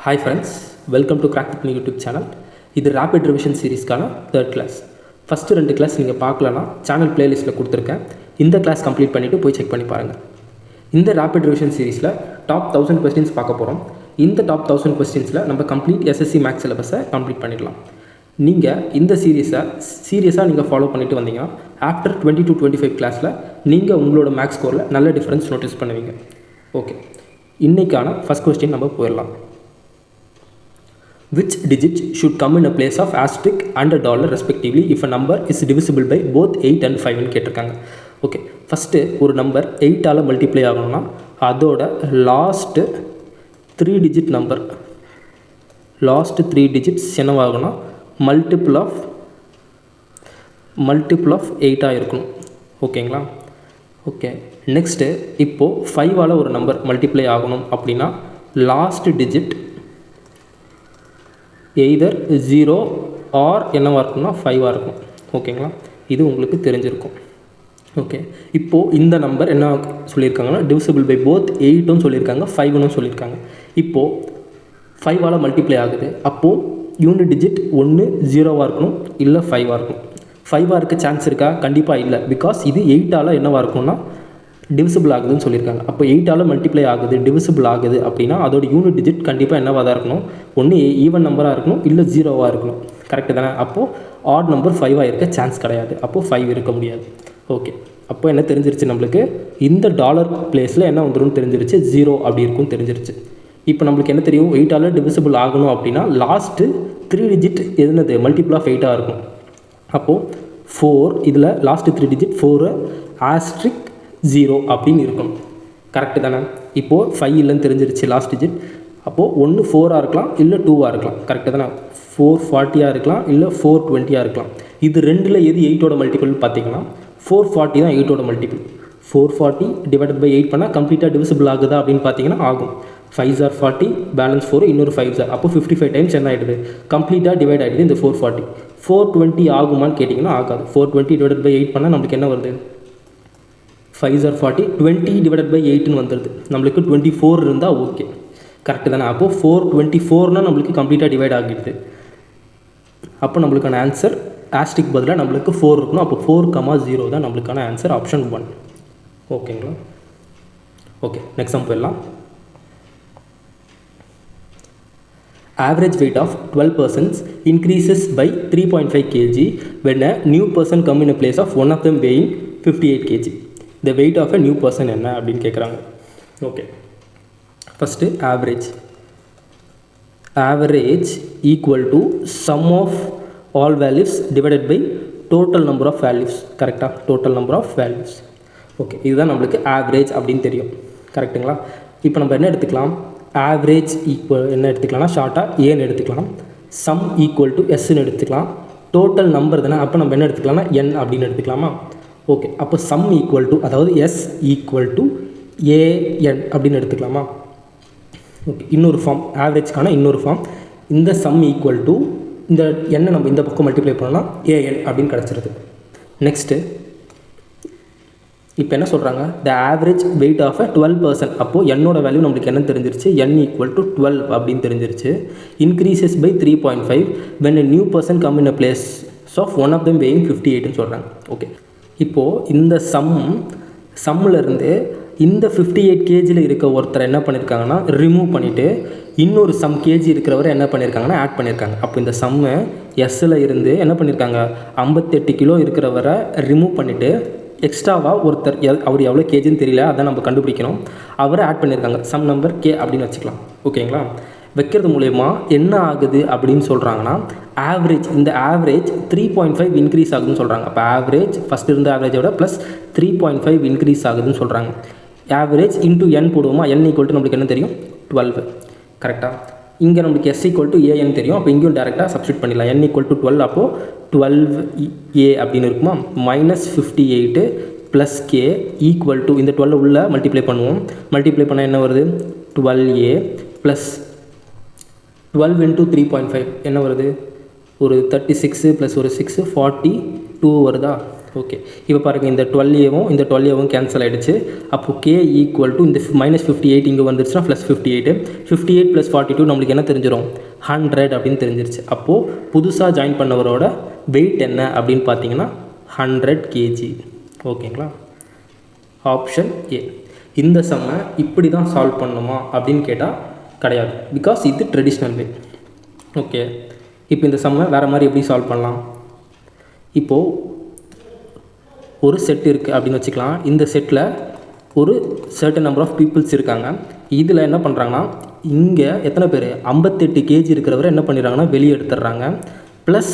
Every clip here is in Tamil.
Hi friends, welcome to Crack With Me YouTube channel. இது Rapid Revision சீரிஸ்க்கான தேர்ட் கிளாஸ். ஃபஸ்ட்டு 2 கிளாஸ் நீங்கள் பார்க்கலன்னா சேனல் பிளேலிஸ்ட்டில் கொடுத்துருக்கேன். இந்த கிளாஸ் கம்ப்ளீட் பண்ணிவிட்டு போய் செக் பண்ணி பாருங்கள். இந்த Rapid Revision சீரிஸில் டாப் 1000 கொஸ்டின்ஸ் பார்க்க போகிறோம். இந்த டாப் 1000 கொஸ்டின்ஸில் நம்ம கம்ப்ளீட் SSC மேக்ஸ் சிலபஸை கம்ப்ளீட் பண்ணிடலாம். நீங்கள் இந்த சீரியஸாக நீங்கள் ஃபாலோ பண்ணிட்டு வந்தீங்கன்னா ஆஃப்டர் 20 to 25 கிளாஸில் நீங்கள் உங்களோட மேக்ஸ் ஸ்கோரில் நல்ல டிஃப்ரென்ஸ் நோட்டீஸ் பண்ணுவீங்க. ஓகே, இன்றைக்கான ஃபஸ்ட் கொஸ்டின் நம்ம போயிடலாம். Which digit should come in a place of asterisk and a dollar respectively if a number is divisible by both 8 and 5 கேட்டிருக்காங்க. ஓகே, ஃபஸ்ட்டு ஒரு நம்பர் 8ஆல் மல்டிப்ளை ஆகணும்னா அதோட லாஸ்ட்டு 3 டிஜிட் நம்பர் டிஜிட்ஸ் என்னவாகணும்னா மல்டிபிள் ஆஃப் 8ஆக இருக்கணும். ஓகேங்களா? ஓகே, நெக்ஸ்ட்டு இப்போது 5ஆல் ஒரு நம்பர் மல்டிப்ளை ஆகணும் அப்படின்னா லாஸ்ட் டிஜிட் எய்தர் 0 ஆர் என்னவாக இருக்கும்னா 5ஆக இருக்கும். ஓகேங்களா? இது உங்களுக்கு தெரிஞ்சிருக்கும். ஓகே, இப்போது இந்த நம்பர் என்ன சொல்லியிருக்காங்கன்னா டிவிசிபிள் பை போத் 8ம் சொல்லியிருக்காங்க, 5னும் சொல்லியிருக்காங்க. இப்போது 5ஆல் மல்டிப்ளை ஆகுது. அப்போது யூனிட் டிஜிட் ஒன்று 0வாக இருக்கணும், இல்லை 5ஆக இருக்கணும். 5ஆக இருக்க சான்ஸ் இருக்கா? கண்டிப்பாக இல்லை. பிகாஸ் இது 8ஆல் என்னவாக இருக்கும்னா டிவிசிபிள் ஆகுதுன்னு சொல்லியிருக்காங்க. அப்போ 8ஆல் மல்டிப்ளை ஆகுது, டிவிசிபிள் ஆகுது அப்படின்னா அதோட யூனிட் டிஜிட் கண்டிப்பாக என்னவாக தான் இருக்கணும், ஒன்று ஈவன் நம்பராக இருக்கணும், இல்லை 0வாக இருக்கணும். கரெக்டு தானே? அப்போது ஆட் நம்பர் 5ஆக இருக்க சான்ஸ் கிடையாது. அப்போது 5 இருக்க முடியாது. ஓகே, அப்போ என்ன தெரிஞ்சிருச்சு நம்மளுக்கு? இந்த டாலர் பிளேஸில் என்ன வந்துடும் தெரிஞ்சிருச்சு, 0 அப்படி இருக்கும் தெரிஞ்சிருச்சு. இப்போ நம்மளுக்கு என்ன தெரியும், 8ஆல் டிவிசிபிள் ஆகணும் அப்படின்னா லாஸ்ட்டு 3 டிஜிட் எதுனது மல்டிபிள் ஆஃப் 8ஆக இருக்கும். அப்போது 4 இதில் லாஸ்ட்டு 3 டிஜிட் 4 ஆஸ்ட்ரிக் 0 அப்படின்னு இருக்கணும். கரெக்டு தானே? இப்போது 5 இல்லைன்னு தெரிஞ்சிருச்சு லாஸ்ட் டிஜிட். அப்போது ஒன்று 4ஆக இருக்கலாம், இல்லை 2ஆக இருக்கலாம். கரெக்டு தானே? 440ஆக இருக்கலாம், இல்லை 420ஆக இருக்கலாம். இது ரெண்டில் எது 8ஓட மல்டிபிள் பார்த்தீங்கன்னா 440 தான் 8ஓட மல்டிபிள். 440 டிவைடட் பை 8 பண்ணால் கம்ப்ளீட்டாக டிவிசிபிள் ஆகுதா அப்படின்னு பார்த்தீங்கன்னா ஆகும். 5 ஆர் 40, பேலன்ஸ் 4, இன்னொரு 5 சார். அப்போ 55 டைம்ஸ் என்ன ஆகிடுது, கம்ப்ளீட்டாக டிவைட் ஆகிடுது இந்த 440. 420 ஆகுமான்னு கேட்டிங்கன்னா ஆகாது. 420 டிவைடட் பை 8 பண்ணால் நம்மளுக்கு என்ன வருது, 5 ஆர் 40, 20 டிவைடட் பை 8ன்னு வந்துடுது. நம்மளுக்கு 24 இருந்தால் ஓகே. கரெக்டு தானே? அப்போது 424னால் நம்மளுக்கு கம்ப்ளீட்டாக டிவைட் ஆகிடுது. அப்போ நம்மளுக்கான ஆன்சர் ஆஸ்டிக் பதிலாக நம்மளுக்கு 4 இருக்கணும். அப்போ 4,0 தான் நம்மளுக்கான ஆன்சர், ஆப்ஷன் 1. ஓகேங்களா? ஓகே, நெக்ஸ்ட் சம் போயிடலாம். Average weight of 12 persons increases by 3.5 kg when a new person come in a place of one of them weighing 58 kg. The weight of a new person என்ன அப்படின்னு கேட்குறாங்க. Okay, first average equal to sum of all values divided by total number of values. கரெக்டாக? Total number of values. Okay, இதுதான் நம்மளுக்கு ஆவரேஜ் அப்படின்னு தெரியும். கரெக்டுங்களா? இப்போ நம்ம என்ன எடுத்துக்கலாம், ஆவரேஜ் ஈக்குவல் என்ன எடுத்துக்கலாம்னா ஷார்ட்டாக ஏன்னு எடுத்துக்கலாம். சம் ஈக்குவல் டு எஸ்ன்னு எடுத்துக்கலாம். டோட்டல் நம்பர் தானே, அப்போ நம்ம என்ன எடுத்துக்கலாம்னா என் அப்படின்னு எடுத்துக்கலாமா? ஓகே, அப்போ சம் ஈக்குவல் டு, அதாவது எஸ் ஈக்குவல் டு ஏஎன் அப்படின்னு எடுத்துக்கலாமா? ஓகே, இன்னொரு ஃபார்ம், ஆவரேஜ்க்கான இன்னொரு ஃபார்ம். இந்த சம் ஈக்குவல் டு இந்த எண்ணை நம்ம இந்த பக்கம் மல்டிப்ளை பண்ணோம்னா ஏஎன் அப்படின்னு கிடச்சிருது. நெக்ஸ்ட்டு இப்போ என்ன சொல்கிறாங்க, the average weight of 12 person. அப்போது என்னோட வேல்யூ நம்மளுக்கு என்ன தெரிஞ்சிருச்சு, என் ஈக்குவல் டு 12 அப்படின்னு தெரிஞ்சிருச்சு. Increases by 3.5 when a new person come in a place of one of them weighing 58ன்னு சொல்கிறாங்க. ஓகே, இப்போது இந்த சம்மிலேருந்து இந்த 58 கேஜியில் இருக்க ஒருத்தர் என்ன பண்ணியிருக்காங்கன்னா ரிமூவ் பண்ணிவிட்டு இன்னொரு சம் கேஜி இருக்கிறவரை என்ன பண்ணியிருக்காங்கன்னா ஆட் பண்ணியிருக்காங்க. அப்போ இந்த சம்மு எஸ்ஸில் இருந்து என்ன பண்ணியிருக்காங்க, 58 கிலோ இருக்கிறவரை ரிமூவ் பண்ணிவிட்டு எக்ஸ்ட்ராவாக ஒருத்தர் அவர் எவ்வளோ கேஜின்னு தெரியல, அதை நம்ம கண்டுபிடிக்கணும், அவரை ஆட் பண்ணியிருக்காங்க. சம் நம்பர் கே அப்படின்னு வச்சுக்கலாம். ஓகேங்களா? வைக்கிறது மூலயமா என்ன ஆகுது அப்படின்னு சொல்கிறாங்கன்னா ஆவரேஜ், இந்த ஆவரேஜ் 3.5 இன்க்ரீஸ் ஆகுதுன்னு சொல்கிறாங்க. அப்போ ஆவரேஜ் ஃபஸ்ட்டு இருந்த ஆவரேஜோட ப்ளஸ் 3.5 இன்க்ரீஸ் ஆகுதுன்னு சொல்கிறாங்க. ஆவரேஜ் இன்ட்டு என் போடுவோமா, என் ஈக்குவல் டு நம்மளுக்கு என்ன தெரியும், 12. கரெக்டாக? இங்கே நம்மளுக்கு எஸ் ஈக்குவல் டு ஏஎன் தெரியும். அப்போ இங்கேயும் டேரெக்டாக சப்ஸ்டியூட் பண்ணிடலாம். என் ஈக்குவல் டு 12, அப்போது 12 அப்படின்னு இருக்குமா, minus 58 plus K equal to இந்த 12 உள்ள மல்டிப்ளை பண்ணுவோம். மல்டிப்ளை பண்ணால் என்ன வருது, 12a ப்ளஸ் 12 இன்ட்டு 3.5 என்ன வருது, ஒரு 36 ப்ளஸ் ஒரு 6 42 வருதா? ஓகே, இப்போ பாருங்கள் இந்த 12A இந்த 12A கேன்சல் ஆகிடுச்சு. அப்போது K ஈக்குவல் டு இந்த -58 இங்கே வந்துருச்சுன்னா +58, 58 + 42 நம்மளுக்கு என்ன தெரிஞ்சிடும், 100 அப்படின்னு தெரிஞ்சிருச்சு. அப்போது புதுசாக ஜாயின் பண்ணவரோட வெயிட் என்ன அப்படின்னு பார்த்தீங்கன்னா 100 kg. ஓகேங்களா, ஆப்ஷன் ஏ. இந்த சம்மை இப்படி தான் சால்வ் பண்ணணுமா அப்படின்னு கேட்டால் கிடையாது, பிகாஸ் இது ட்ரெடிஷ்னல் வே. ஓகே, இப்போ இந்த சம்மை வேறு மாதிரி எப்படி சால்வ் பண்ணலாம். இப்போது ஒரு செட் இருக்குது அப்படின்னு வச்சுக்கலாம். இந்த செட்டில் ஒரு சர்டன் நம்பர் ஆஃப் பீப்புள்ஸ் இருக்காங்க. இதில் என்ன பண்ணுறாங்கன்னா, இங்கே எத்தனை பேர், 58 kg இருக்கிறவரை என்ன பண்ணிடுறாங்கன்னா வெளியே எடுத்துடுறாங்க. ப்ளஸ்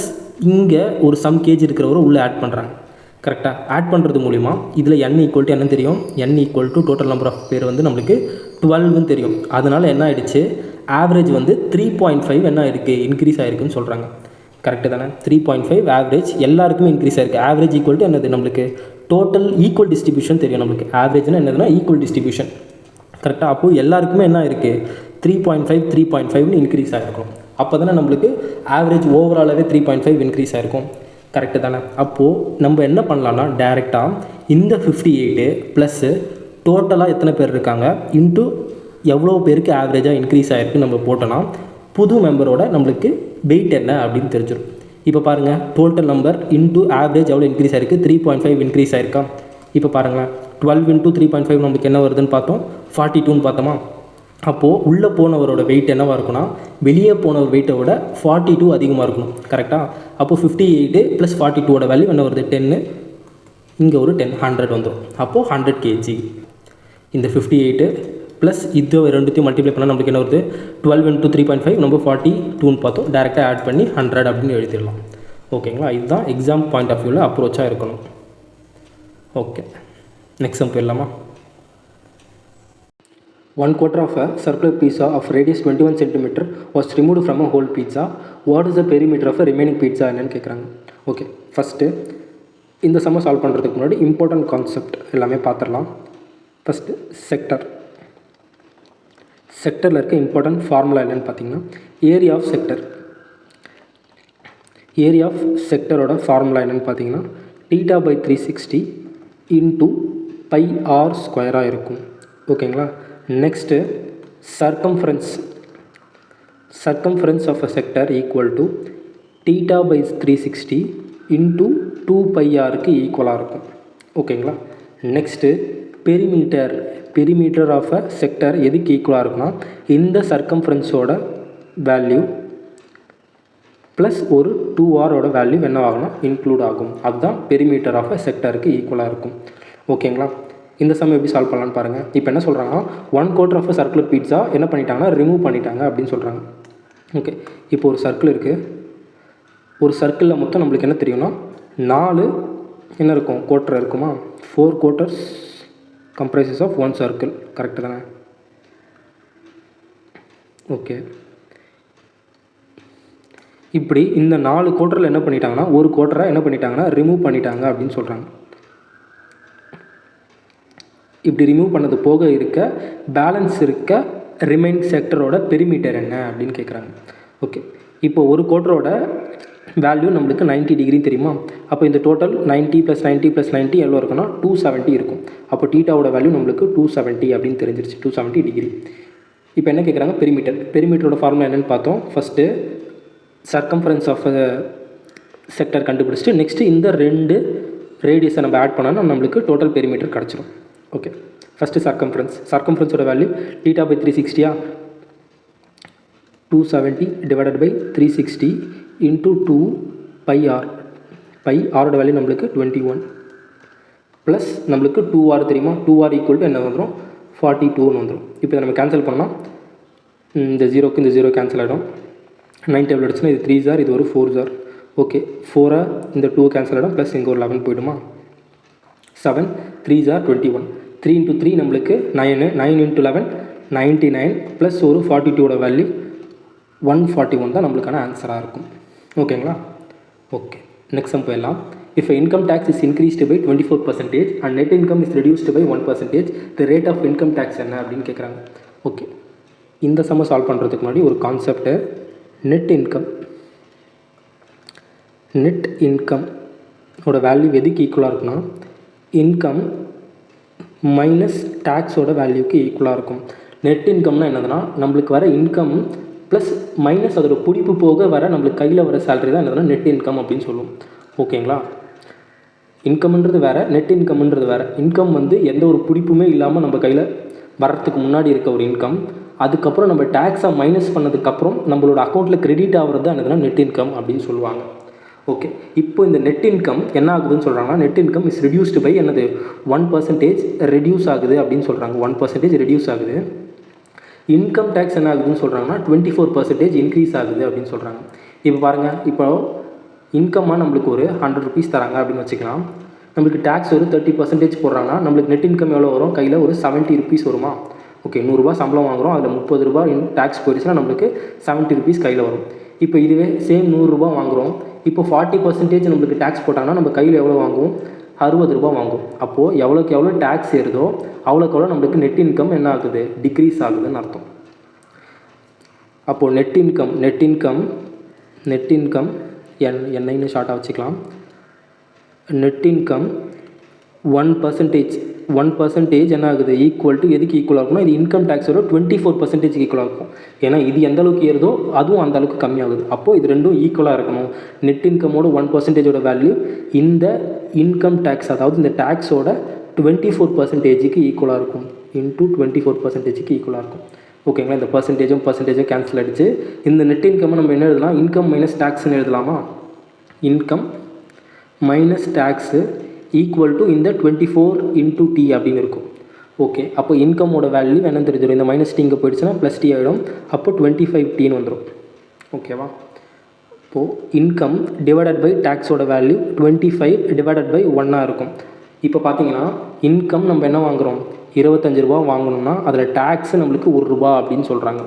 இங்கே ஒரு சம் கேஜி இருக்கிறவரை உள்ளே ஆட் பண்ணுறாங்க. கரெக்டாக ஆட் பண்ணுறது மூலிமா இதில் n ஈக்குவல் டு என்ன தெரியும், n equal to total number of பேர் வந்து நம்மளுக்கு 12ன்னு தெரியும். அதனால் என்ன ஆகிடுச்சு, ஆவரேஜ் வந்து 3.5 என்ன ஆகிருக்கு, இன்க்ரீஸ் ஆகிருக்குன்னு சொல்கிறாங்க. கரெக்டு தானே, 3.5 ஆவரேஜ் எல்லாருக்குமே இன்க்ரீஸ் ஆகிருக்கு. ஆவரேஜ் ஈக்குவல் டு என்னது, நம்மளுக்கு டோட்டல் ஈக்குவல் டிஸ்ட்ரிபியூஷன் தெரியும். நம்மளுக்கு ஆவரேஜ்னா என்னதுன்னா ஈக்குவல் டிஸ்ட்ரிபியூஷன். கரெக்டாக அப்போது எல்லாருக்குமே என்ன இருக்குது, 3.5 இன்க்ரீஸ் ஆகிருக்கும். அப்போ தானே நம்மளுக்கு ஆவரேஜ் ஓவராலாகவே 3.5 இன்க்ரீஸ் ஆகிருக்கும். கரெக்டு தானே. அப்போது நம்ம என்ன பண்ணலான்னா டேரெக்டாக இந்த 58 ப்ளஸ்ஸு டோட்டலாக எத்தனை பேர் இருக்காங்க இன்ட்டு எவ்வளோ பேருக்கு ஆவரேஜாக இன்க்ரீஸ் ஆகிருக்கு நம்ம போட்டோன்னா புது மெம்பரோட நம்மளுக்கு வெயிட் என்ன அப்படின்னு தெரிஞ்சிடும். இப்போ பாருங்கள், டோட்டல் நம்பர் இன்ட்டு ஆவரேஜ் எவ்வளோ இன்க்ரீஸ் ஆகிருக்கு, 3.5 இன்க்ரீஸ் ஆகிருக்கா. இப்போ பாருங்களேன், 12 × 3.5 நம்மளுக்கு என்ன வருதுன்னு பார்த்தோம், 42ன்னு பார்த்தோமா. அப்போது உள்ளே போனவரோட வெயிட் என்னவாக இருக்குன்னா, வெளியே போனவர் வெயிட்டை விட 42 அதிகமாக இருக்கணும். கரெக்டாக. அப்போது 58 + 42ஓட வேல்யூ என்ன வருது, 10. இங்கே ஒரு 10, 100 வந்துடும். அப்போது 100 kg. இந்த 58 ப்ளஸ் இது ரெண்டுத்தையும் மல்டிப்ளை பண்ணால் நம்மளுக்கு என்ன வருது, 12 × 3.5 நம்ம 42ன்னு பார்த்தோம். டேரெக்டாக ஆட் பண்ணி 100 அப்படின்னு எழுதிடலாம். ஓகேங்களா, இதுதான் எக்ஸாம் பாயிண்ட் ஆஃப் வியூவில் அப்ரோச்சாக இருக்கணும். ஓகே, நெக்ஸ்ட் சம் போயிடலாமா. 1/4 of a circular pizza of radius 21 cm was removed from a whole pizza. What is the perimeter of a remaining pizza என்னன்னு கேட்குறாங்க. ஓகே, ஃபஸ்ட்டு இந்த சம்மை சால்வ் பண்ணுறதுக்கு முன்னாடி இம்பார்ட்டன்ட் கான்செப்ட் எல்லாமே பார்த்துடலாம். ஃபஸ்ட்டு செக்டரில் இருக்க இம்பார்ட்டன்ட் ஃபார்முலா என்னென்னு பார்த்தீங்கன்னா, ஏரியா ஆஃப் செக்டரோட ஃபார்முலா என்னென்னு பார்த்தீங்கன்னா θ/360 × πr² இருக்கும். ஓகேங்களா. Next circumference of a sector equal to θ/360 × 2πrக்கு ஈக்குவலாக இருக்கும். ஓகேங்களா. Next perimeter of a sector எதுக்கு ஈக்குவலாக இருக்குன்னா, இந்த சர்க்கம்ஃபரன்ஸோட வேல்யூ ப்ளஸ் ஒரு 2r வேல்யூ என்ன ஆகும்னா இன்க்ளூட் ஆகும். அதுதான் பெரிமீட்டர் ஆஃப் அ செக்டருக்கு ஈக்குவலாக இருக்கும். ஓகேங்களா. இந்த சம் எப்படி சால்வ் பண்ணலான்னு பாருங்கள். இப்போ என்ன சொல்கிறாங்கன்னா, 1/4 ஆஃப் சர்க்குலர் பீட்ஸா என்ன பண்ணிட்டாங்கன்னா ரிமூவ் பண்ணிட்டாங்க அப்படின்னு சொல்கிறாங்க. ஓகே, இப்போ ஒரு சர்க்கிள் இருக்குது. ஒரு சர்க்கிளில் மொத்தம் நம்மளுக்கு என்ன தெரியும்னா 4 என்ன இருக்கும், குவார்ட்டர் இருக்குமா. 4 quarters comprises of 1 circle. Correct தானே. ஓகே, இப்படி இந்த 4 குவார்ட்டரில் என்ன பண்ணிட்டாங்கன்னா ஒரு குவார்ட்டரை என்ன பண்ணிட்டாங்கன்னா ரிமூவ் பண்ணிட்டாங்க அப்படின்னு சொல்கிறாங்க. இப்படி ரிமூவ் பண்ணது போக இருக்க பேலன்ஸ் இருக்க ரிமைன் செக்டரோட பெரிமீட்டர் என்ன அப்படின்னு கேட்குறாங்க. ஓகே, இப்போ ஒரு குவார்ட்டரோட வேல்யூ நம்மளுக்கு 90 டிகிரி தெரியுமா. அப்போ இந்த டோட்டல் 90 + 90 + 90 எவ்வளோ இருக்குன்னா 270 இருக்கும். அப்போ தீட்டாவோட வேல்யூ நம்மளுக்கு 270 அப்படின்னு தெரிஞ்சிருச்சு, 270 டிகிரி. இப்போ என்ன கேட்குறாங்க, பெரிமீட்டரோட ஃபார்முலா என்னென்னு பார்த்தோம். ஃபஸ்ட்டு சர்க்கம்ஃபரன்ஸ் ஆஃப் செக்டர் கண்டுபிடிச்சிட்டு நெக்ஸ்ட்டு இந்த 2 ரேடியஸை நம்ம ஆட் பண்ணோன்னா நம்மளுக்கு டோட்டல் பெரிமீட்டர் கிடச்சிரும். ஓகே, ஃபஸ்ட்டு சர்க்கம்ஃபரன்ஸோட வேல்யூ θ/360 270 / 360 × 2πr. ஆரோட வேல்யூ நம்மளுக்கு 21 ப்ளஸ் நம்மளுக்கு 2r தெரியுமா. 2r ஈக்குவல் டு என்ன வந்துடும், 42ன்னு வந்துடும். இப்போ இதை நம்ம கேன்சல் பண்ணால் இந்த 0க்கு இந்த 0 கேன்சல் ஆகிடும். 9 டேபிள் அடிச்சுன்னா இது 3s, இது ஒரு 4s. ஓகே, 4 இந்த 2 கேன்சல் ஆகிடும். ப்ளஸ் இங்கே ஒரு 11 போய்டுமா. 7 3s 21. 3 × 3 நம்மளுக்கு 9 × 11 99 ப்ளஸ் ஒரு 42ஓட வேல்யூ 141 தான் நம்மளுக்கான ஆன்சராக இருக்கும். ஓகேங்களா. ஓகே, நெக்ஸ்ட் சம் போயிடலாம். If income tax is increased by 24% and net income is reduced by 1%, the rate of income tax என்ன அப்படின்னு கேட்குறாங்க. ஓகே, இந்த சம்மை சால்வ் பண்ணுறதுக்கு முன்னாடி ஒரு கான்செப்ட்டு, நெட் இன்கம் ஓட வேல்யூ எதுக்கு ஈக்குவலாக இருக்குன்னா இன்கம் மைனஸ் டேக்ஸோட வேல்யூக்கு ஈக்குவலாக இருக்கும். நெட் இன்கம்னா என்னதுன்னா நம்மளுக்கு வர இன்கம் ப்ளஸ் மைனஸ் அதோட பிடிப்பு போக வர நம்மளுக்கு கையில் வர சேலரி தான் என்னதுன்னா நெட் இன்கம் அப்படின்னு சொல்லுவோம். ஓகேங்களா? இன்கம்ன்றது வேறு, நெட் இன்கம்ன்றது வேறு. இன்கம் வந்து எந்த ஒரு பிடிப்புமே இல்லாமல் நம்ம கையில் வர்றதுக்கு முன்னாடி இருக்க ஒரு இன்கம். அதுக்கப்புறம் நம்ம டேக்ஸை மைனஸ் பண்ணதுக்கப்புறம் நம்மளோட அக்கௌண்ட்டில் கிரெடிட் ஆகிறது தான் என்னதுன்னா நெட் இன்கம் அப்படின்னு சொல்லுவாங்க. ஓகே, இப்போ இந்த நெட் இன்கம் என்ன ஆகுதுன்னு சொல்கிறாங்கன்னா net income is reduced by என்னது 1% ரெடியூஸ் ஆகுது அப்படின்னு சொல்கிறாங்க. 1% ரெடியூஸ் ஆகுது. இன்கம் டேக்ஸ் என்ன ஆகுதுன்னு சொல்கிறாங்கன்னா 24% இன்க்ரீஸ் ஆகுது அப்படின்னு சொல்கிறாங்க. இப்போ பாருங்கள், இப்போ இன்கம்மாக நம்மளுக்கு ஒரு 100 ருபீஸ் தராங்க அப்படின்னு வச்சுக்கலாம். நம்மளுக்கு டேக்ஸ் ஒரு 30% போடுறாங்கன்னா நம்மளுக்கு நெட் இன்கம் எவ்வளோ வரும்? கையில் ஒரு 70 ருபீஸ் வருமா? ஓகே, 100 ரூபா சம்பளம் வாங்குகிறோம், அதில் 30 ரூபா டேக்ஸ் போயிடுச்சுன்னா நம்மளுக்கு 70 ருபீஸ் கையில் வரும். இப்போ இதுவே சேம் 100 ரூபா வாங்குகிறோம், இப்போ 40% நம்மளுக்கு டேக்ஸ் போட்டாங்கன்னா நம்ம கையில் எவ்வளோ வாங்குவோம்? 60 ரூபா வாங்குவோம். அப்போது எவ்வளோக்கு எவ்வளோ டேக்ஸ் ஏறுதோ அவ்வளோக்கு எவ்வளோ நம்மளுக்கு நெட் இன்கம் என்ன ஆகுது? டிக்ரீஸ் ஆகுதுன்னு அர்த்தம். அப்போது நெட் இன்கம் என்னைன்னு ஷார்ட்டாக வச்சுக்கலாம். நெட் இன்கம் 1% என்ன ஆகுது? ஈக்குவல் டு எதுக்கு ஈக்குவலாக இருக்கும்னா இது இன்கம் டேக்ஸோட 24% ஈக்குவலாக இருக்கும். ஏன்னா இது எந்த அளவுக்கு ஏறுதோ அதுவும் அந்த அளவுக்கு கம்மியாகுது. அப்போது இது ரெண்டும் ஈக்குவலாக இருக்கணும். நெட் இன்கமோட 1%ஓட வேல்யூ இந்த இன்கம் டேக்ஸ், அதாவது இந்த டேக்ஸோட 24%க்கு ஈக்குவலாக இருக்கும். இன்டூ 24%க்கு ஈக்குவலாக இருக்கும். ஓகேங்களா? இந்த பர்சன்டேஜும் கேன்சல் ஆகிடுச்சு. இந்த நெட் இன்கம் நம்ம என்ன எழுதலாம்? இன்கம் மைனஸ் டேக்ஸ்ன்னு எழுதலாமா? Income minus tax equal to இந்த 24 இன்டூ டி அப்படின்னு இருக்கும். ஓகே, அப்போ இன்கமோட வேல்யூ என்னன்னு தெரிஞ்சிடும். இந்த மைனஸ் டி இங்கே போயிடுச்சுன்னா ப்ளஸ் டி ஆகிடும். அப்போ 25 டின்னு வந்துடும். ஓகேவா? இப்போது இன்கம் டிவைடட் பை டேக்ஸோட வேல்யூ 25 டிவைடட் பை 1 இருக்கும். இப்போ பார்த்தீங்கன்னா இன்கம் நம்ம என்ன வாங்குகிறோம்? 25 ரூபா வாங்கணும்னா அதில் டேக்ஸு நம்மளுக்கு 1 ரூபா அப்படின்னு சொல்கிறாங்க.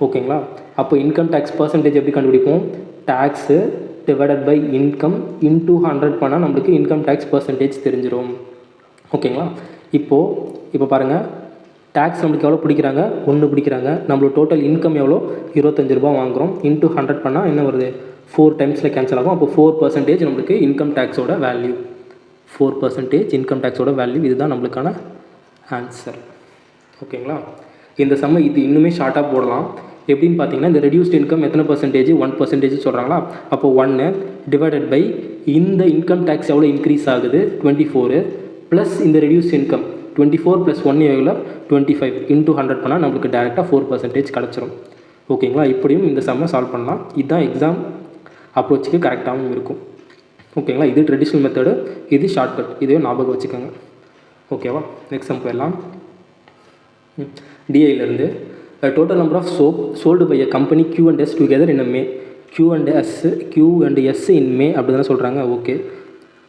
ஓகேங்களா? அப்போ இன்கம் டேக்ஸ் பர்சன்டேஜ் எப்படி கண்டுபிடிப்போம்? Tax divided by income into 100 பண்ணால் நம்மளுக்கு இன்கம் டேக்ஸ் பர்சன்டேஜ் தெரிஞ்சிடும். ஓகேங்களா? இப்போ பாருங்கள், டேக்ஸ் நம்மளுக்கு எவ்வளோ பிடிக்கிறாங்க? 1 பிடிக்கிறாங்க. நம்மளோட டோட்டல் இன்கம் எவ்வளோ? 25 ரூபா வாங்குகிறோம். இன்டூ 100 பண்ணால் என்ன வருது? 4 டைம்ஸில் கேன்சல் ஆகும். அப்போ 4% நம்மளுக்கு இன்கம் டேக்ஸோட வேல்யூ. 4% இன்கம் டேக்ஸோட வேல்யூ. இதுதான் நம்மளுக்கான ஆன்சர். ஓகேங்களா? இந்த சம்மை இது இன்னுமே ஷார்ட்டாக போடலாம். எப்படின்னு பார்த்தீங்கன்னா இந்த ரெடியூஸ்ட் இன்கம் எத்தனை பர்சன்டேஜ்? 1% சொல்கிறாங்களா? அப்போ 1 டிவைடட் பை இந்த இன்கம் டேக்ஸ் எவ்வளோ இன்க்ரீஸ் ஆகுது? 24 ப்ளஸ் இந்த ரெடியூஸ்ட் இன்கம் 24 + 1 எவ்வளோ? 25 இன்டூ 100 பண்ணால் நம்மளுக்கு டேரெக்டாக 4% கிடச்சிரும். ஓகேங்களா? இப்படியும் இந்த சம்மை சால்வ் பண்ணலாம். இதுதான் எக்ஸாம் அப்ரோச்சுக்கு கரெக்டாகவும் இருக்கும். ஓகேங்களா? இது ட்ரெடிஷ்னல் மெத்தடு, இது ஷார்ட்கட். இதையும் ஞாபகம் வச்சுக்கோங்க. ஓகேவா? நெக்ஸ்ட் சம் போயிடலாம். டிஐலேருந்து total number of soap sold by a company Q and S together in a May. Q and S in May அப்படி தானே சொல்கிறாங்க. ஓகே,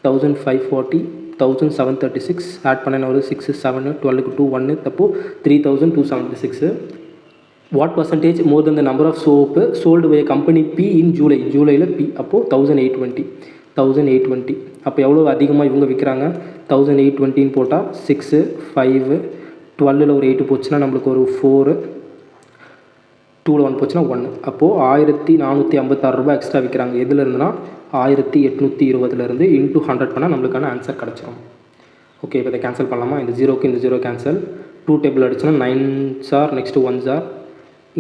1540 1736 ஆட் பண்ண ஒரு 6 7 12 2 1 தப்போ 3276. What percentage more than the number of soap sold by company B in ஜூலையில் பி. அப்போது 1820. அப்போ எவ்வளோ அதிகமாக இவங்க விற்கிறாங்க? 1820 போட்டால் 6 5 12ல் ஒரு 8 போச்சுன்னா நம்மளுக்கு ஒரு 4 2ல் 1 போச்சுன்னா 1. அப்போது 1456 ரூபா எக்ஸ்ட்ரா விற்கிறாங்க. எதில் இருந்துன்னா 1820 இன்டூ 100 பண்ணால் நம்மளுக்கான ஆன்சர் கிடச்சிரும். ஓகே, இப்போ இதை கேன்சல் பண்ணலாமா? இந்த 0க்கு இந்த 0 கேன்சல். 2 டேபிள் அடிச்சுன்னா 9 ஜார், நெக்ஸ்ட்டு 1 ஜார்.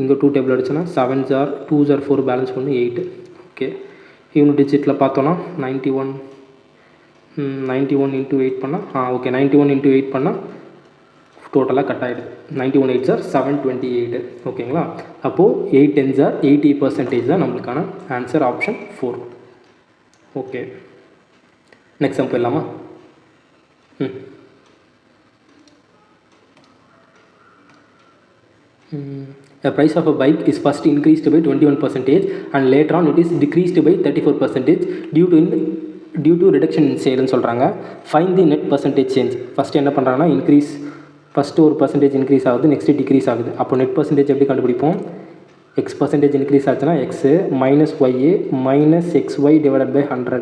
இங்கே 2 டேபிள் அடிச்சுன்னா 7 ஜார், 2 ஜார் 4 பேலன்ஸ் பண்ணி 8. ஓகே, யூனிட் டிஜிட்டில் பார்த்தோன்னா 91 இன்ட்டு 8 பண்ணால் ஓகே 91 இன்ட்டு 8 பண்ணால் டோட்டலாக கட் ஆகிடுது. 91 8 ஜார் 728. ஓகேங்களா? அப்போது 8 10 ஜார் 80% தான் நம்மளுக்கான answer, option 4. Okay, next sum போயிடலாமா? The price of a bike is first increased by 21% and later on it is decreased by 34% due to reduction in sale ன்னு சொல்கிறாங்க. Find the net percentage change. First என்ன பண்ணுறாங்கன்னா இன்க்ரீஸ், ஃபஸ்ட்டு ஒரு பர்சன்டேஜ் இன்க்ரீஸ் ஆகுது, நெக்ஸ்ட்டு டிக்ரீஸ் ஆகுது. அப்போ நெட் பர்சன்டேஜ் எப்படி கண்டுபிடிப்போம்? எக்ஸ் பர்சன்டேஜ் இன்க்ரீஸ் ஆச்சுன்னா X minus Y minus XY divided by 100.